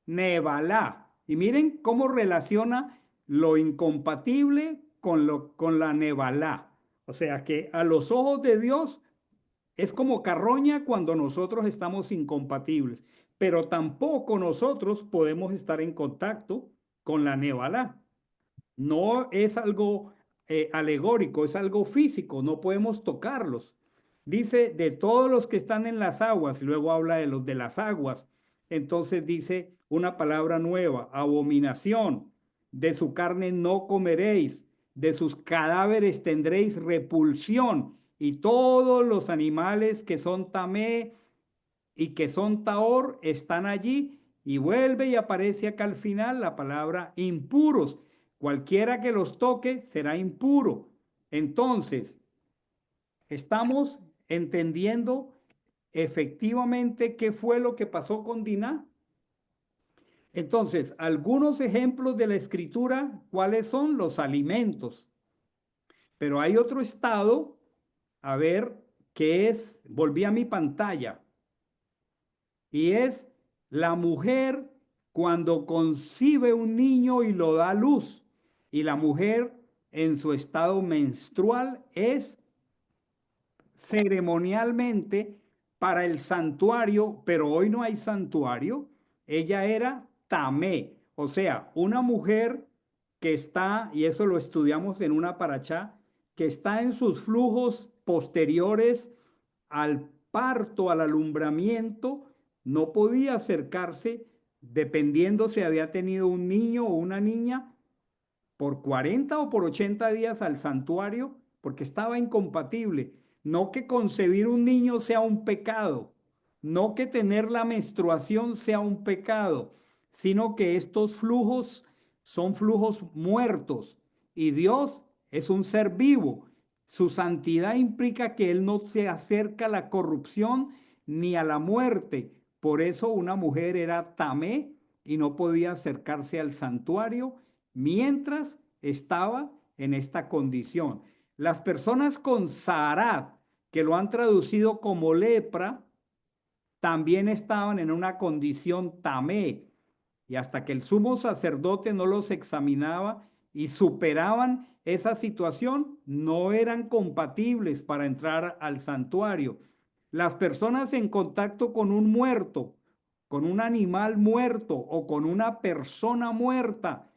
Nebalá. Y miren cómo relaciona lo incompatible con la Nebalá. O sea que a los ojos de Dios es como carroña cuando nosotros estamos incompatibles, pero tampoco nosotros podemos estar en contacto con la Nebalá. No es algo alegórico, es algo físico, no podemos tocarlos. Dice de todos los que están en las aguas, luego habla de los de las aguas. Entonces dice una palabra nueva, abominación, de su carne no comeréis, de sus cadáveres tendréis repulsión, y todos los animales que son tamé y que son taor están allí, y vuelve y aparece acá al final la palabra impuros. Cualquiera que los toque será impuro. Entonces, estamos entendiendo efectivamente qué fue lo que pasó con Diná. Entonces, algunos ejemplos de la escritura, ¿cuáles son? Los alimentos. Pero hay otro estado, a ver, que es, volví a mi pantalla, y es la mujer cuando concibe un niño y lo da a luz. Y la mujer en su estado menstrual es ceremonialmente para el santuario, pero hoy no hay santuario. Ella era tamé, o sea, una mujer que está, y eso lo estudiamos en una paracha, que está en sus flujos posteriores al parto, al alumbramiento, no podía acercarse, dependiendo si había tenido un niño o una niña, por 40 o por 80 días al santuario, porque estaba incompatible. No que concebir un niño sea un pecado, no que tener la menstruación sea un pecado, sino que estos flujos son flujos muertos y Dios es un ser vivo. Su santidad implica que Él no se acerca a la corrupción ni a la muerte. Por eso una mujer era tamé y no podía acercarse al santuario mientras estaba en esta condición. Las personas con Sarat, que lo han traducido como lepra, también estaban en una condición tamé, y hasta que el sumo sacerdote no los examinaba y superaban esa situación, no eran compatibles para entrar al santuario. Las personas en contacto con un muerto, con un animal muerto o con una persona muerta,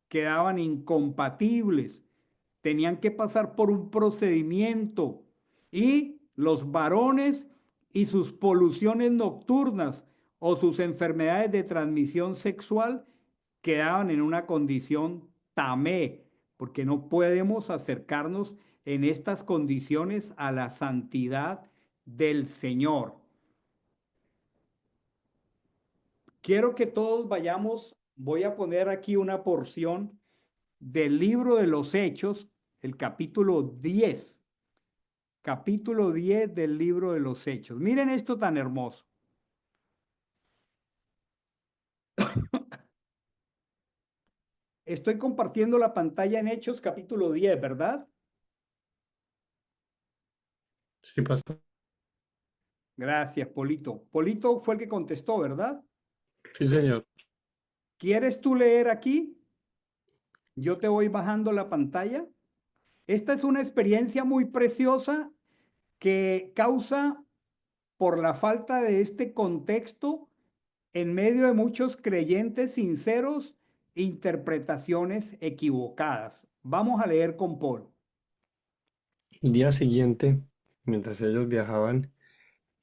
quedaban incompatibles, tenían que pasar por un procedimiento y los varones y sus poluciones nocturnas o sus enfermedades de transmisión sexual quedaban en una condición tamé, porque no podemos acercarnos en estas condiciones a la santidad del Señor. Quiero que todos vayamos, voy a poner aquí una porción del libro de los Hechos, el capítulo 10 del libro de los Hechos. Miren esto tan hermoso. Estoy compartiendo la pantalla en Hechos capítulo 10, ¿verdad? Sí, pastor. Gracias, Polito. Polito fue el que contestó, ¿verdad? Sí, señor. ¿Quieres tú leer aquí? Yo te voy bajando la pantalla. Esta es una experiencia muy preciosa que causa, por la falta de este contexto, en medio de muchos creyentes sinceros, interpretaciones equivocadas. Vamos a leer con Paul. El día siguiente, mientras ellos viajaban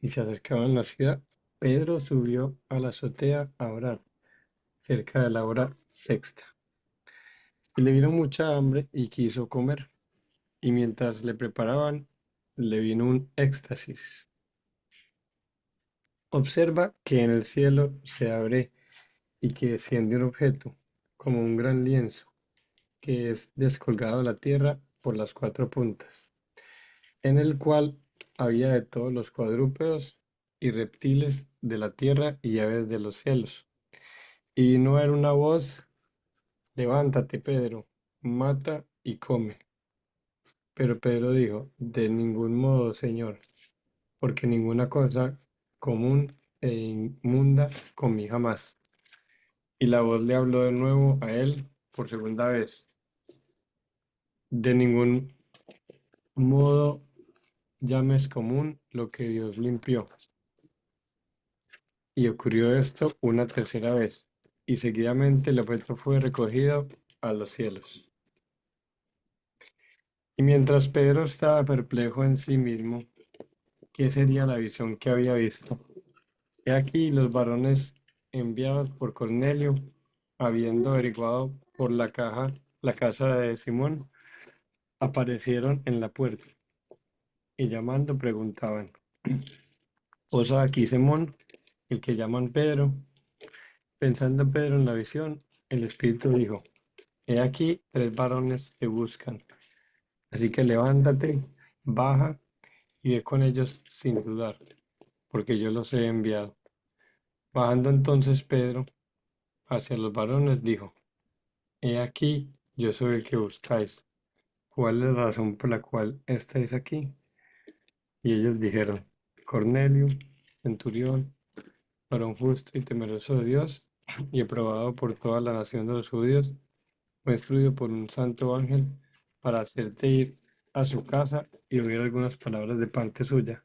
y se acercaban a la ciudad, Pedro subió a la azotea a orar. cerca de la hora sexta. Y le vino mucha hambre y quiso comer. Y mientras le preparaban, le vino un éxtasis. Observa que en el cielo se abre y que desciende un objeto, como un gran lienzo, que es descolgado de la tierra por las cuatro puntas, en el cual había de todos los cuadrúpedos y reptiles de la tierra y aves de los cielos. Y vino a él una voz: levántate, Pedro, mata y come. Pero Pedro dijo: de ningún modo, Señor, porque ninguna cosa común e inmunda comí jamás. Y la voz le habló de nuevo a él por segunda vez: de ningún modo llames común lo que Dios limpió. Y ocurrió esto una tercera vez, y seguidamente el objeto fue recogido a los cielos. Y mientras Pedro estaba perplejo en sí mismo, ¿qué sería la visión que había visto? He aquí los varones enviados por Cornelio, habiendo averiguado por la casa de Simón, aparecieron en la puerta, y llamando preguntaban: ¿Posa aquí Simón, el que llaman Pedro? Pensando Pedro en la visión, el Espíritu dijo: He aquí 3 varones te buscan. Así que levántate, baja y ve con ellos sin dudar, porque yo los he enviado. Bajando entonces Pedro hacia los varones, dijo: He aquí, yo soy el que buscáis. ¿Cuál es la razón por la cual estáis aquí? Y ellos dijeron: Cornelio, centurión, varón justo y temeroso de Dios, y aprobado por toda la nación de los judíos, fue instruido por un santo ángel para hacerte ir a su casa y oír algunas palabras de parte suya.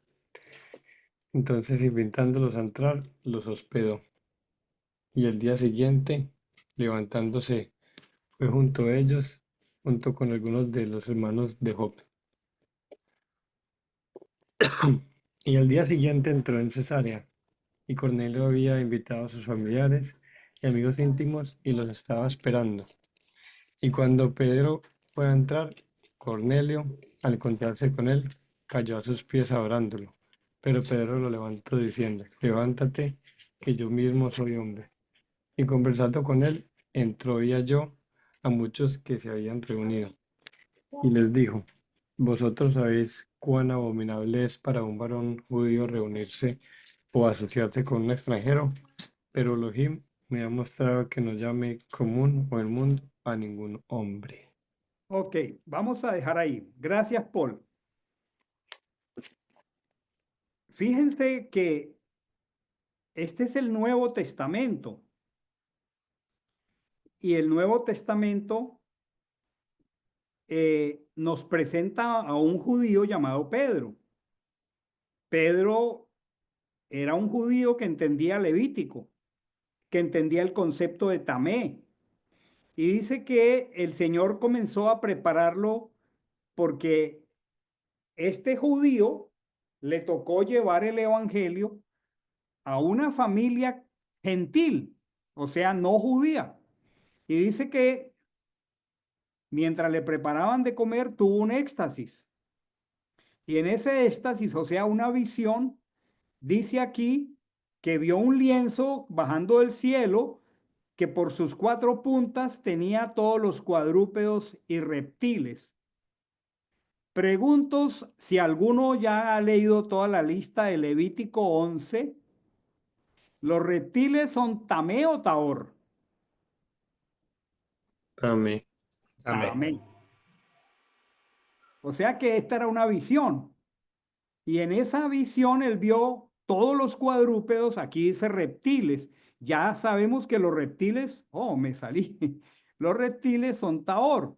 Entonces, invitándolos a entrar, los hospedó. Y el día siguiente, levantándose, fue junto a ellos, junto con algunos de los hermanos de Job. Y el día siguiente entró en Cesarea, y Cornelio había invitado a sus familiares y amigos íntimos y los estaba esperando. Y cuando Pedro fue a entrar, Cornelio, al encontrarse con él, cayó a sus pies adorándolo. Pero Pedro lo levantó diciendo: levántate, que yo mismo soy hombre. Y conversando con él, entró y halló a muchos que se habían reunido. Y les dijo: vosotros sabéis cuán abominable es para un varón judío reunirse o asociarse con un extranjero, pero Elohim me ha mostrado que no llame común o el mundo a ningún hombre. Ok, vamos a dejar ahí. Gracias, Paul. Fíjense que este es el Nuevo Testamento. Y el Nuevo Testamento nos presenta a un judío llamado Pedro. Pedro era un judío que entendía Levítico, que entendía el concepto de tamé. Y dice que el Señor comenzó a prepararlo porque este judío le tocó llevar el evangelio a una familia gentil, o sea, no judía. Y dice que mientras le preparaban de comer, tuvo un éxtasis. Y en ese éxtasis, o sea, una visión, dice aquí que vio un lienzo bajando del cielo que por sus 4 puntas tenía todos los cuadrúpedos y reptiles. Pregunto si alguno ya ha leído toda la lista de Levítico 11. ¿Los reptiles son Tamé o Taor? Amén. Tamé. O sea que esta era una visión. Y en esa visión él vio todos los cuadrúpedos, aquí dice reptiles. Ya sabemos que los reptiles, oh, me salí. Los reptiles son Taor.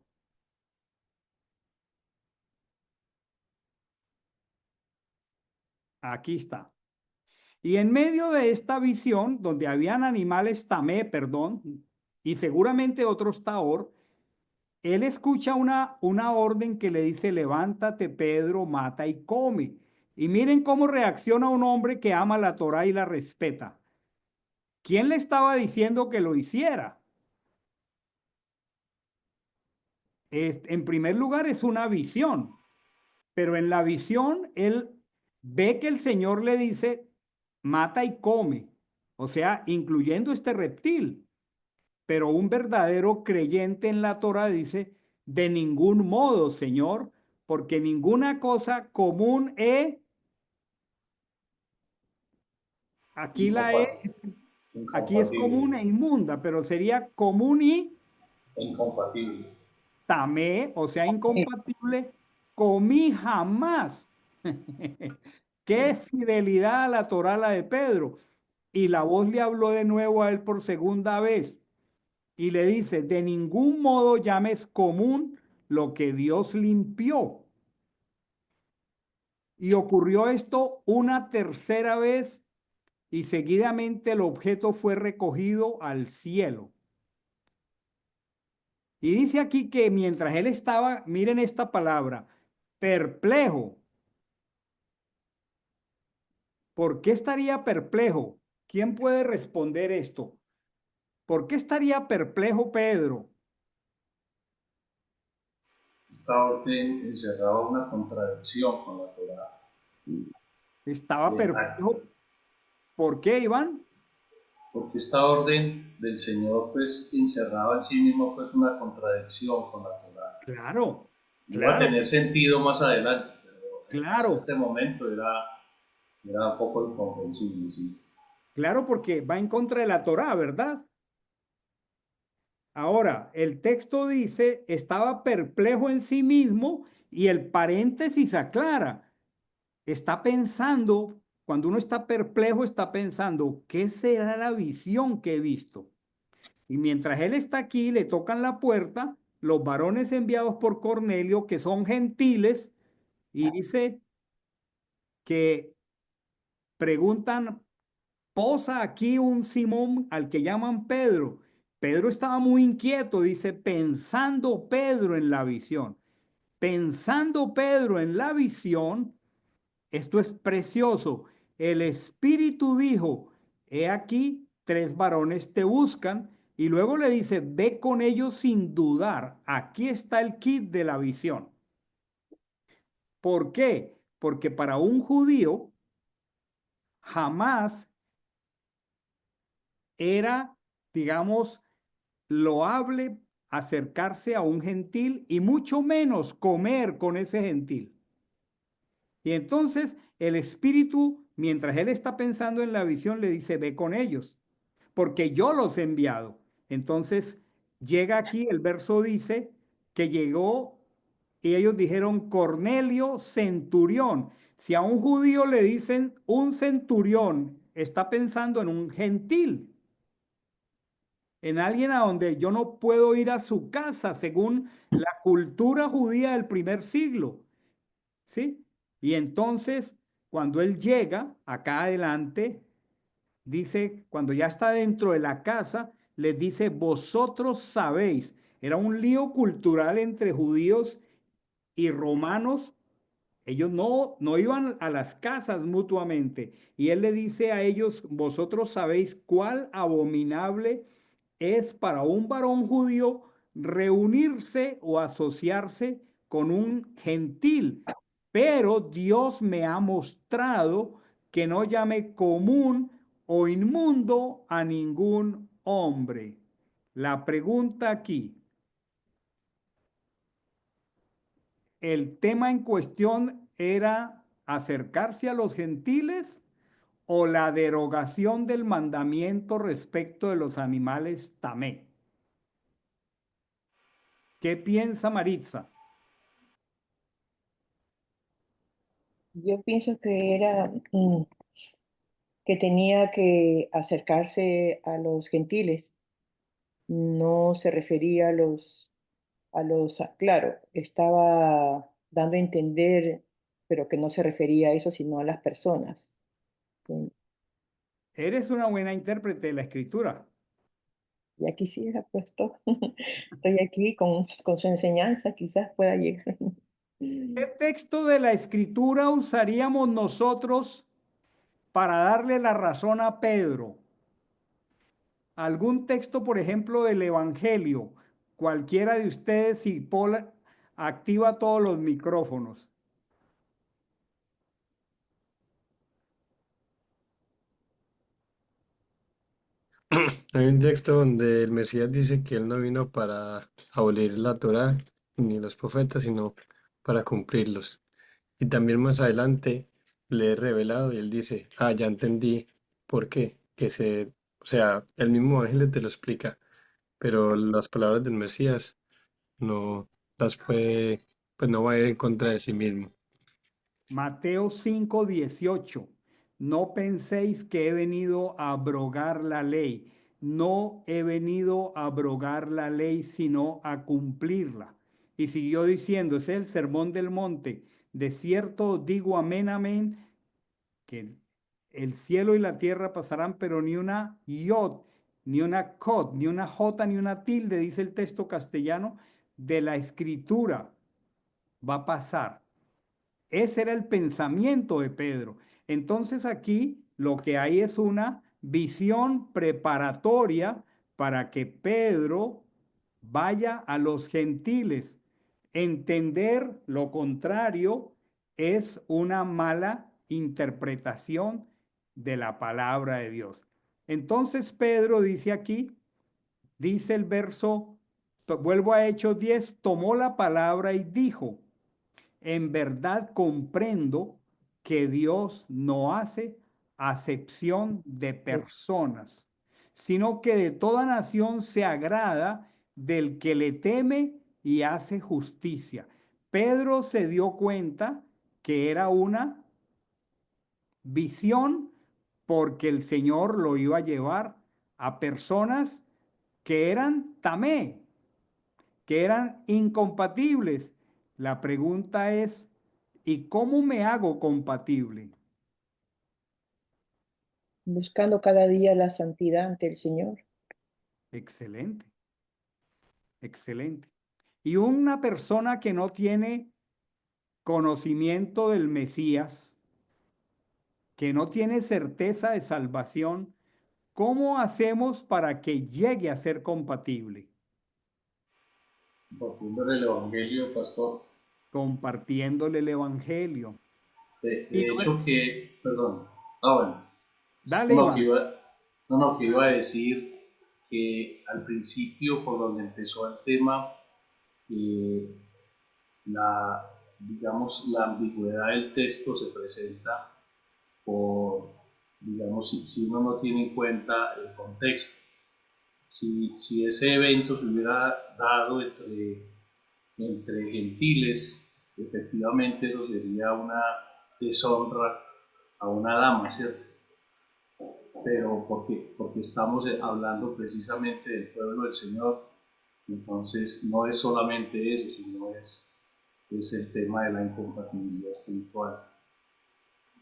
Aquí está. Y en medio de esta visión, donde habían animales tamé, perdón, y seguramente otros taor, él escucha una orden que le dice: levántate, Pedro, mata y come. Y miren cómo reacciona un hombre que ama la Torá y la respeta. ¿Quién le estaba diciendo que lo hiciera? En primer lugar, es una visión, pero en la visión él ve que el Señor le dice, mata y come, o sea, incluyendo este reptil. Pero un verdadero creyente en la Torah dice, de ningún modo, Señor, porque ninguna cosa común aquí la aquí es común e inmunda, pero sería común y Incompatible. tamé, o sea, incompatible, comí jamás. Qué fidelidad a la Torá la de Pedro. Y la voz le habló de nuevo a él por segunda vez y le dice, de ningún modo llames común lo que Dios limpió. Y ocurrió esto una tercera vez y seguidamente el objeto fue recogido al cielo. Y dice aquí que mientras él estaba, miren esta palabra, perplejo. ¿Por qué estaría perplejo? ¿Quién puede responder esto? ¿Por qué estaría perplejo Pedro? Esta orden encerraba una contradicción con la Torá. Estaba perplejo. ¿Por qué, Iván? Porque esta orden del Señor pues encerraba en sí mismo pues una contradicción con la Torá. Claro, Iba a claro, tener sentido más adelante, pero claro, hasta este momento era un poco incomprensible, sí. claro, porque va en contra de la Torá, ¿verdad? Ahora, el texto dice, estaba perplejo en sí mismo y el paréntesis aclara, está pensando, cuando uno está perplejo, está pensando, ¿qué será la visión que he visto? Y mientras él está aquí, le tocan la puerta los varones enviados por Cornelio, que son gentiles, y dice que preguntan, posa aquí un Simón al que llaman Pedro. Pedro estaba muy inquieto, dice, pensando Pedro en la visión. Pensando Pedro en la visión, esto es precioso. El Espíritu dijo, he aquí, 3 varones te buscan. Y luego le dice, ve con ellos sin dudar. Aquí está el kit de la visión. ¿Por qué? Porque para un judío jamás era, digamos, loable acercarse a un gentil y mucho menos comer con ese gentil. Y entonces el espíritu, mientras él está pensando en la visión, le dice, ve con ellos, porque yo los he enviado. Entonces llega aquí, el verso dice que llegó y ellos dijeron Cornelio centurión. Si a un judío le dicen un centurión, está pensando en un gentil, en alguien a donde yo no puedo ir a su casa según la cultura judía del primer siglo, ¿sí? Y entonces, cuando él llega acá adelante, dice, cuando ya está dentro de la casa, les dice, vosotros sabéis, era un lío cultural entre judíos y romanos. Ellos no iban a las casas mutuamente. Y él le dice a ellos, vosotros sabéis cuál abominable es para un varón judío reunirse o asociarse con un gentil. Pero Dios me ha mostrado que no llame común o inmundo a ningún hombre. La pregunta aquí, ¿el tema en cuestión era acercarse a los gentiles o la derogación del mandamiento respecto de los animales tamé? ¿Qué piensa Maritza? Yo pienso que era que tenía que acercarse a los gentiles. No se refería claro, estaba dando a entender, pero que no se refería a eso, sino a las personas. Mm, Eres una buena intérprete de la escritura. Ya quisiera, puesto. Estoy aquí con su enseñanza, quizás pueda llegar. ¿Qué texto de la escritura usaríamos nosotros para darle la razón a Pedro? algún texto, por ejemplo, del Evangelio. Cualquiera de ustedes, si Paul activa todos los micrófonos. Hay un texto donde el Mesías dice que él no vino para abolir la Torá ni los profetas, sino para cumplirlos. Y también más adelante le he revelado y él dice, ah, ya entendí por qué, o sea, el mismo ángel te lo explica, pero las palabras del Mesías no las puede, pues no va a ir en contra de sí mismo. Mateo 5:18. No penséis que he venido a abrogar la ley. No he venido a abrogar la ley, sino a cumplirla. Y siguió diciendo, ese es el sermón del monte. De cierto os digo, amén, amén, que el cielo y la tierra pasarán, pero ni una yod, ni una cod, ni una jota, ni una tilde, dice el texto castellano, de la escritura va a pasar. Ese era el pensamiento de Pedro. Entonces aquí lo que hay es una visión preparatoria para que Pedro vaya a los gentiles. Entender lo contrario es una mala interpretación de la palabra de Dios. Entonces Pedro dice aquí, dice el verso, vuelvo a Hechos 10, tomó la palabra y dijo, en verdad comprendo que Dios no hace acepción de personas, sino que de toda nación se agrada del que le teme y hace justicia. Pedro se dio cuenta que era una visión porque el Señor lo iba a llevar a personas que eran tamé, que eran incompatibles. La pregunta es, ¿y cómo me hago compatible? Buscando cada día la santidad ante el Señor. Excelente, excelente. Y una persona que no tiene conocimiento del Mesías, que no tiene certeza de salvación, ¿cómo hacemos para que llegue a ser compatible? Compartiéndole el Evangelio, pastor. Compartiéndole el Evangelio. Y De hecho que, perdón, bueno, dale, no, Iván. que iba a decir que al principio, por donde empezó el tema, digamos, la ambigüedad del texto se presenta por, digamos, si uno no tiene en cuenta el contexto. Si ese evento se hubiera dado entre gentiles, efectivamente eso sería una deshonra a una dama, ¿cierto? Pero porque estamos hablando precisamente del pueblo del Señor, entonces no es solamente eso, sino es el tema de la incompatibilidad espiritual.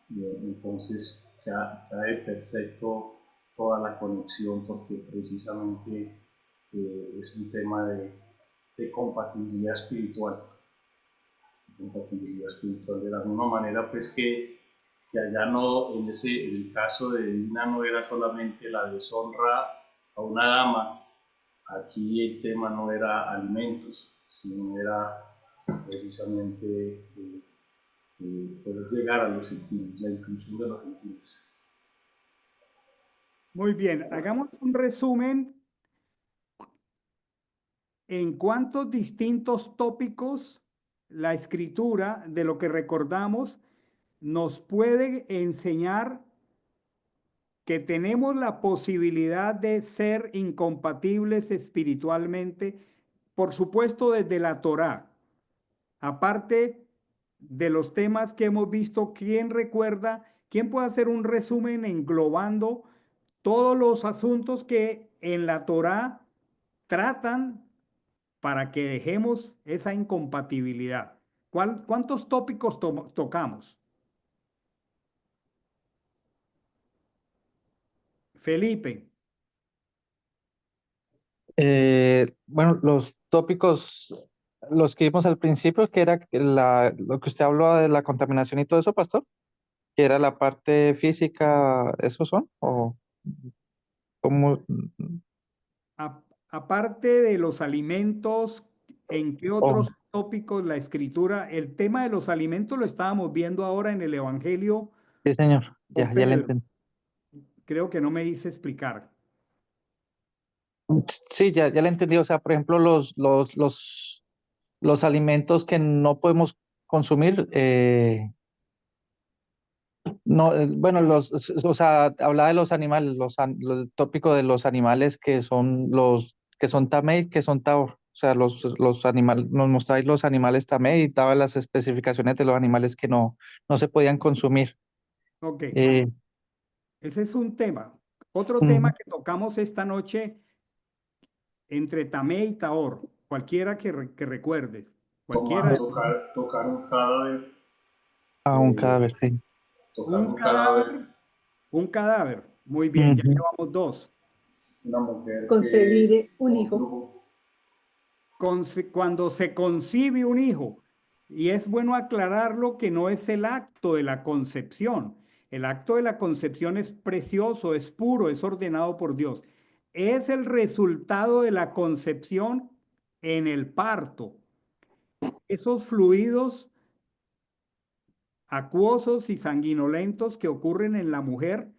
Entonces cae perfecto toda la conexión porque precisamente es un tema de compatibilidad espiritual. Compatibilidad espiritual de la misma manera pues que allá no, en el caso de Dina no era solamente la deshonra a una dama, aquí el tema no era alimentos, sino era precisamente poder llegar a los gentiles, la inclusión de los gentiles. Muy bien, hagamos un resumen en cuántos distintos tópicos la escritura, de lo que recordamos, nos puede enseñar que tenemos la posibilidad de ser incompatibles espiritualmente, por supuesto desde la Torá. Aparte de los temas que hemos visto, ¿quién recuerda? ¿Quién puede hacer un resumen englobando todos los asuntos que en la Torá tratan para que dejemos esa incompatibilidad? ¿Cuántos tópicos tocamos? Felipe. Bueno, los tópicos, los que vimos al principio, que era lo que usted habló de la contaminación y todo eso, pastor, que era la parte física, ¿esos son? ¿O cómo? aparte de los alimentos, ¿en qué otros tópicos la escritura? El tema de los alimentos lo estábamos viendo ahora en el Evangelio Sí, señor. con Ya le Pedro. entendí. Creo que no me hice explicar. Sí, ya le entendí. O sea, por ejemplo, los alimentos que no podemos consumir, no, bueno, o sea, hablaba de los animales, el tópico de los animales que son que son tamei, que son taor. O sea, los animales, nos mostráis los animales tamei y daba las especificaciones de los animales que no se podían consumir. Ok, Eh, ese es un tema. Otro ujú. tema que tocamos esta noche entre Tamé y Taor, cualquiera que recuerdes, cualquiera de los dos. Tocar un cadáver, Ah, un cadáver, sí. tocar Un un cadáver, cadáver, un cadáver. Muy bien, ya Ujú. llevamos dos. una mujer Concebir un con hijo. flujo. Cuando se concibe un hijo, y es bueno aclararlo que no es el acto de la concepción. El acto de la concepción es precioso, es puro, es ordenado por Dios. Es el resultado de la concepción en el parto. Esos fluidos acuosos y sanguinolentos que ocurren en la mujer,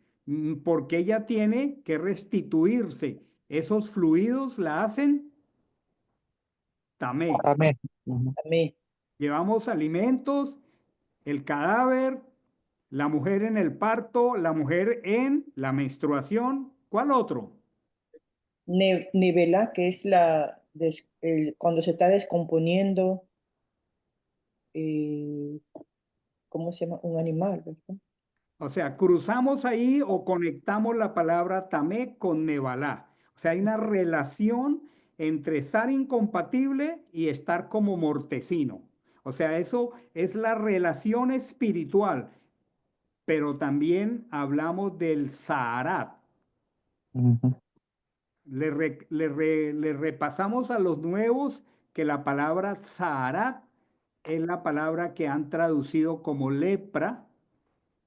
porque ella tiene que restituirse. Esos fluidos la hacen tamé. Amén. Ujú. Amén. Llevamos alimentos, el cadáver, la mujer en el parto, la mujer en la menstruación. ¿Cuál otro? Nivela, que es cuando se está descomponiendo, eh, ¿cómo se llama? Un animal, ¿verdad? O sea, cruzamos ahí o conectamos la palabra tamé con nevalá. O sea, hay una relación entre estar incompatible y estar como mortecino. O sea, eso es la relación espiritual, pero también hablamos del Saharat. Ujú. Le repasamos a los nuevos que la palabra Saharat es la palabra que han traducido como lepra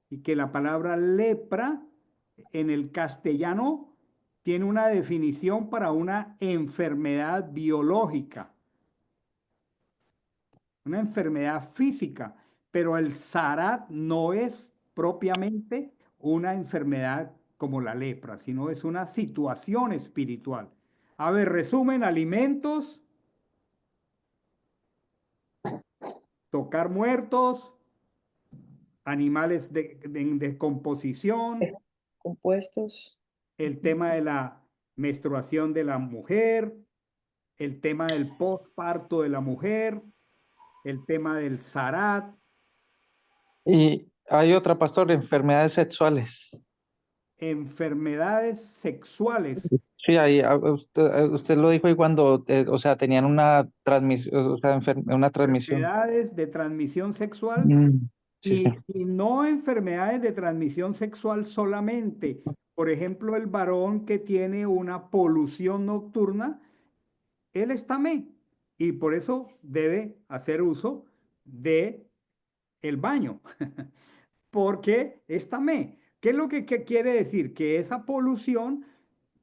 y que la palabra lepra en el castellano tiene una definición para una enfermedad biológica, una enfermedad física, pero el Saharat no es propiamente una enfermedad como la lepra, sino es una situación espiritual. A ver, resumen, alimentos, tocar muertos, animales en descomposición, Compuestos. el tema de la menstruación de la mujer, el tema del postparto de la mujer, el tema del zarat, Y hay otra, pastor, enfermedades sexuales. enfermedades sexuales, Sí, ahí usted lo dijo ahí cuando, o sea, tenían una transmisión, o sea, una transmisión. enfermedades de transmisión sexual Mm, sí, sí. y no enfermedades de transmisión sexual solamente. Por ejemplo, el varón que tiene una polución nocturna, él está tamé y por eso debe hacer uso de el baño, porque es tamé. ¿Qué es lo que quiere decir? Que esa polución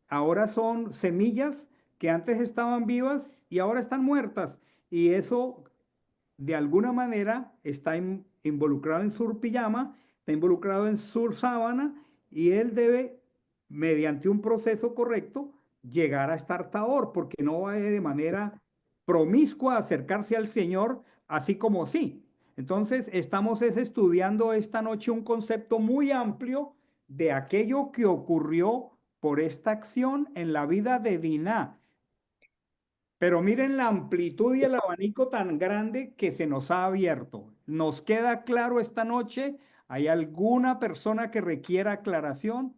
ahora son semillas que antes estaban vivas y ahora están muertas. Y eso de alguna manera está involucrado en su pijama, está involucrado en su sábana y él debe, mediante un proceso correcto, llegar a estar taor, porque no va de manera promiscua a acercarse al Señor así como sí. Entonces, estamos estudiando esta noche un concepto muy amplio de aquello que ocurrió por esta acción en la vida de Diná. Pero miren la amplitud y el abanico tan grande que se nos ha abierto. ¿Nos queda claro esta noche? ¿Hay alguna persona que requiera aclaración?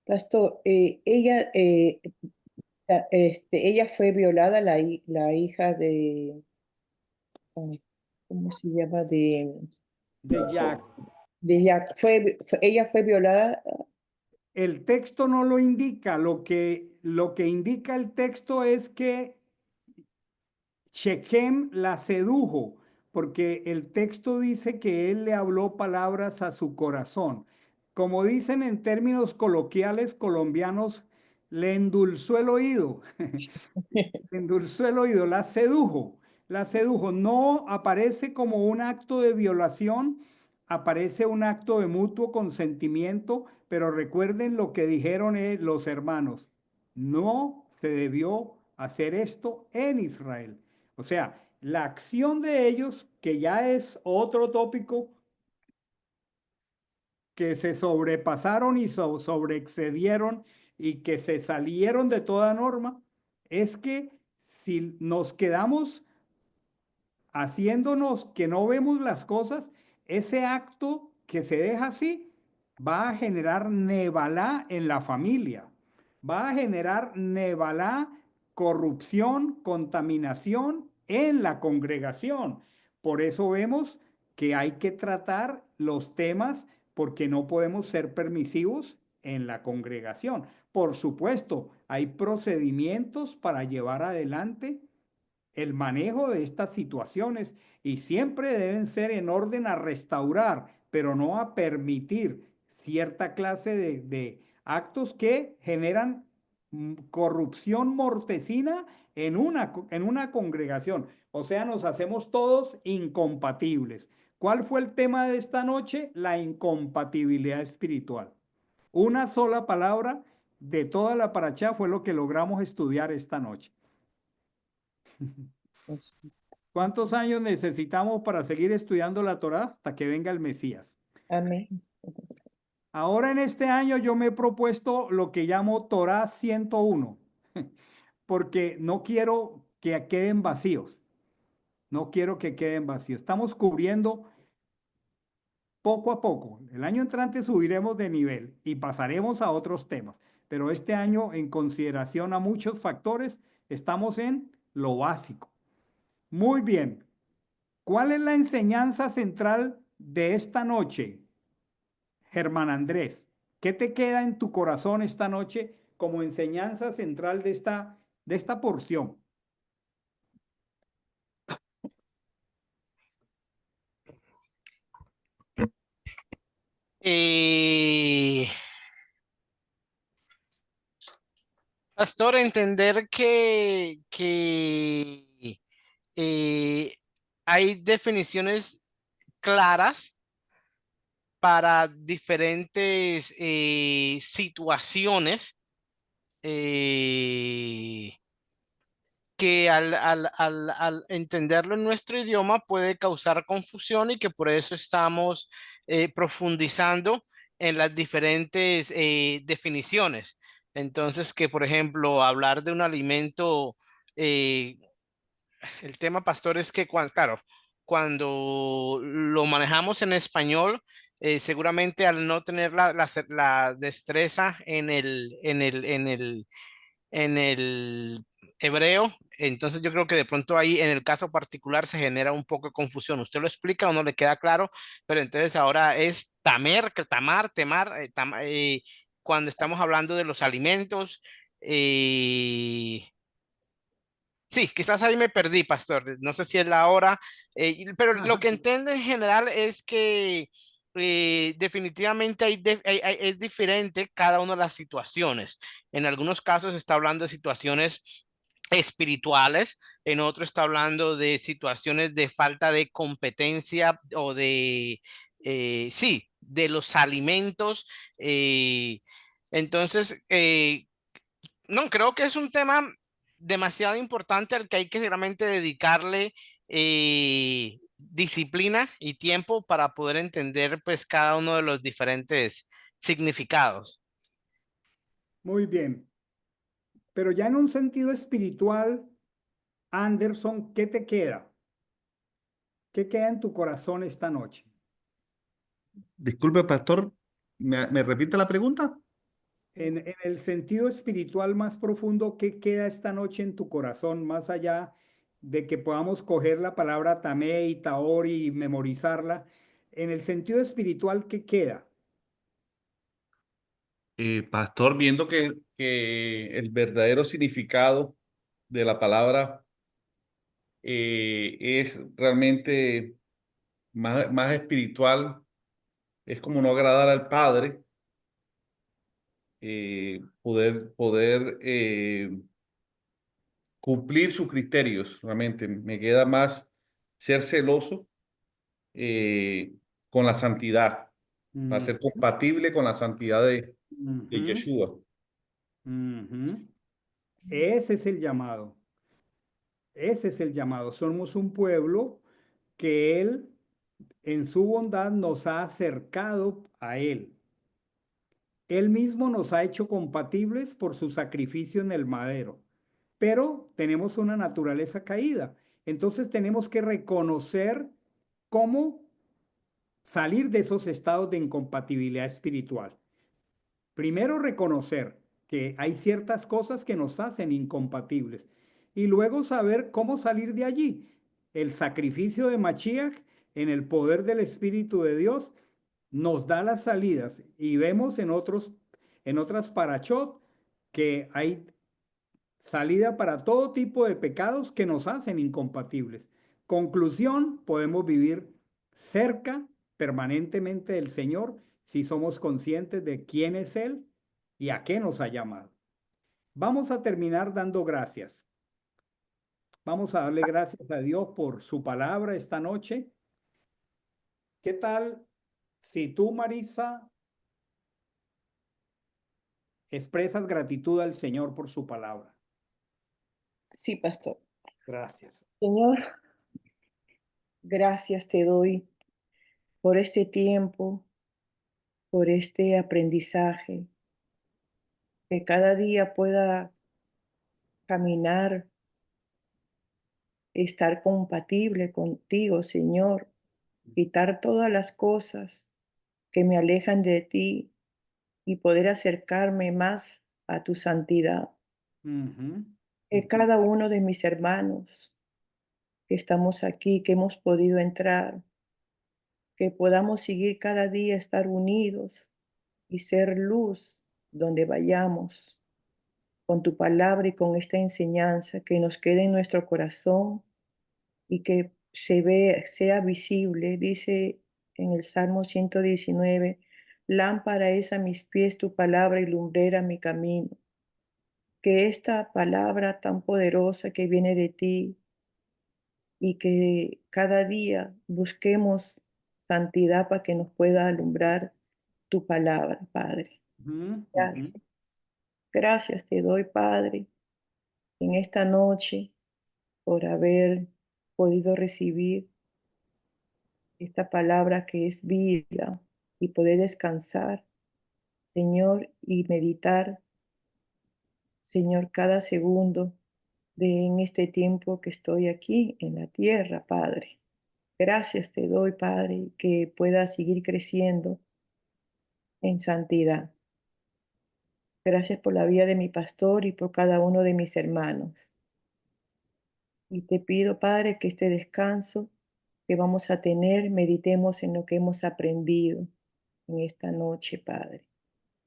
Pastor, ella fue violada, la hija ay, ¿cómo se llama? De Jack. Ella fue violada. El texto no lo indica. Lo que indica el texto es que Shechem la sedujo, porque el texto dice que él le habló palabras a su corazón. Como dicen en términos coloquiales colombianos, le endulzó el oído, endulzó el oído, la sedujo, la sedujo. No aparece como un acto de violación, aparece un acto de mutuo consentimiento, pero recuerden lo que dijeron los hermanos, no se debió hacer esto en Israel. O sea, la acción de ellos, que ya es otro tópico, que se sobrepasaron y sobreexcedieron y que se salieron de toda norma, es que si nos quedamos haciéndonos que no vemos las cosas, ese acto que se deja así va a generar nevalá en la familia, va a generar nevalá, corrupción, contaminación en la congregación. Por eso vemos que hay que tratar los temas porque no podemos ser permisivos en la congregación. Por supuesto, hay procedimientos para llevar adelante el manejo de estas situaciones y siempre deben ser en orden a restaurar, pero no a permitir cierta clase de actos que generan corrupción mortecina en una congregación. O sea, nos hacemos todos incompatibles. ¿Cuál fue el tema de esta noche? La incompatibilidad espiritual. Una sola palabra de toda la paracha fue lo que logramos estudiar esta noche. ¿Cuántos años necesitamos para seguir estudiando la Torá hasta que venga el Mesías? Amén. Ahora en este año yo me he propuesto lo que llamo Torá 101, porque no quiero que queden vacíos. No quiero que queden vacíos. Estamos cubriendo poco a poco. El año entrante subiremos de nivel y pasaremos a otros temas, pero este año, en consideración a muchos factores, estamos en lo básico. Muy bien. ¿Cuál es la enseñanza central de esta noche, Germán Andrés? ¿Qué te queda en tu corazón esta noche como enseñanza central de esta porción? Pastor, entender hay definiciones claras para diferentes situaciones que al entenderlo en nuestro idioma puede causar confusión y que por eso estamos profundizando en las diferentes definiciones. Entonces, que por ejemplo, hablar de un alimento, eh, el tema, pastor, es que claro, cuando lo manejamos en español, seguramente al no tener la destreza en el hebreo, entonces yo creo que de pronto ahí en el caso particular se genera un poco de confusión. Usted lo explica o no le queda claro, pero entonces ahora es tamer, tamar, temar, cuando estamos hablando de los alimentos. Sí, quizás ahí me perdí, pastor. No sé si es la hora, pero lo que entiendo en general es que definitivamente es diferente cada una de las situaciones. En algunos casos está hablando de situaciones espirituales, en otros está hablando de situaciones de falta de competencia o sí, de los alimentos. Entonces, no, creo que es un tema demasiado importante al que hay que realmente dedicarle disciplina y tiempo para poder entender pues cada uno de los diferentes significados. Muy bien. Pero ya en un sentido espiritual, Anderson, ¿qué te queda? ¿Qué queda en tu corazón esta noche? Disculpe, pastor, ¿me repite la pregunta? En el sentido espiritual más profundo, ¿qué queda esta noche en tu corazón, más allá de que podamos coger la palabra tamé y taori y memorizarla? En el sentido espiritual, ¿qué queda? Pastor, viendo que el verdadero significado de la palabra es realmente más espiritual, es como no agradar al Padre. poder cumplir sus criterios. Realmente me queda más ser celoso con la santidad, para ser compatible con la santidad de Yeshua. Ese es el llamado. Ese es el llamado. Somos un pueblo que Él, en su bondad, nos ha acercado a Él. Él mismo nos ha hecho compatibles por su sacrificio en el madero, pero tenemos una naturaleza caída. Entonces tenemos que reconocer cómo salir de esos estados de incompatibilidad espiritual. Primero reconocer que hay ciertas cosas que nos hacen incompatibles y luego saber cómo salir de allí. El sacrificio de Mashiach en el poder del Espíritu de Dios nos da las salidas y vemos en otras parachot que hay salida para todo tipo de pecados que nos hacen incompatibles. Conclusión, podemos vivir cerca permanentemente del Señor si somos conscientes de quién es Él y a qué nos ha llamado. Vamos a terminar dando gracias. Vamos a darle gracias a Dios por su palabra esta noche. ¿Qué tal si tú, Marisa, expresas gratitud al Señor por su palabra? Sí, pastor. Gracias. Señor, gracias te doy por este tiempo, por este aprendizaje, que cada día pueda caminar, estar compatible contigo, Señor, quitar todas las cosas que me alejan de ti y poder acercarme más a tu santidad. Que cada uno de mis hermanos que estamos aquí, que hemos podido entrar, que podamos seguir cada día, estar unidos y ser luz donde vayamos, con tu palabra y con esta enseñanza que nos quede en nuestro corazón y que sea visible. Dice en el Salmo 119, lámpara es a mis pies tu palabra y lumbrera mi camino. Que esta palabra tan poderosa que viene de ti y que cada día busquemos santidad para que nos pueda alumbrar tu palabra, Padre. Gracias. Gracias te doy, Padre, en esta noche por haber podido recibir esta palabra que es vida y poder descansar, Señor, y meditar, Señor, cada segundo en este tiempo que estoy aquí en la tierra, Padre. Gracias te doy, Padre, que pueda seguir creciendo en santidad. Gracias por la vida de mi pastor y por cada uno de mis hermanos. Y te pido, Padre, que este descanso que vamos a tener, meditemos en lo que hemos aprendido en esta noche, Padre.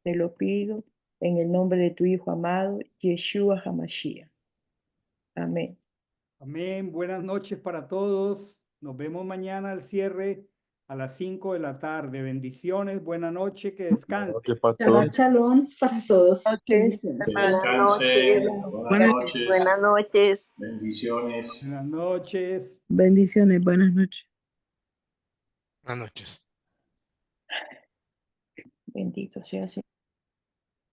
Te lo pido en el nombre de tu Hijo amado, Yeshua HaMashiach. Amén. Amén. Buenas noches para todos. Nos vemos mañana al cierre a las 5 de la tarde. Bendiciones. Buenas noches. Que descansen. Shabbat Shalom para todos. Bendiciones. Que descansen. Buenas noches. Buenas noches. Bendiciones. Buenas noches. Bendiciones, buenas noches. Buenas noches. Bendito sea, Señor.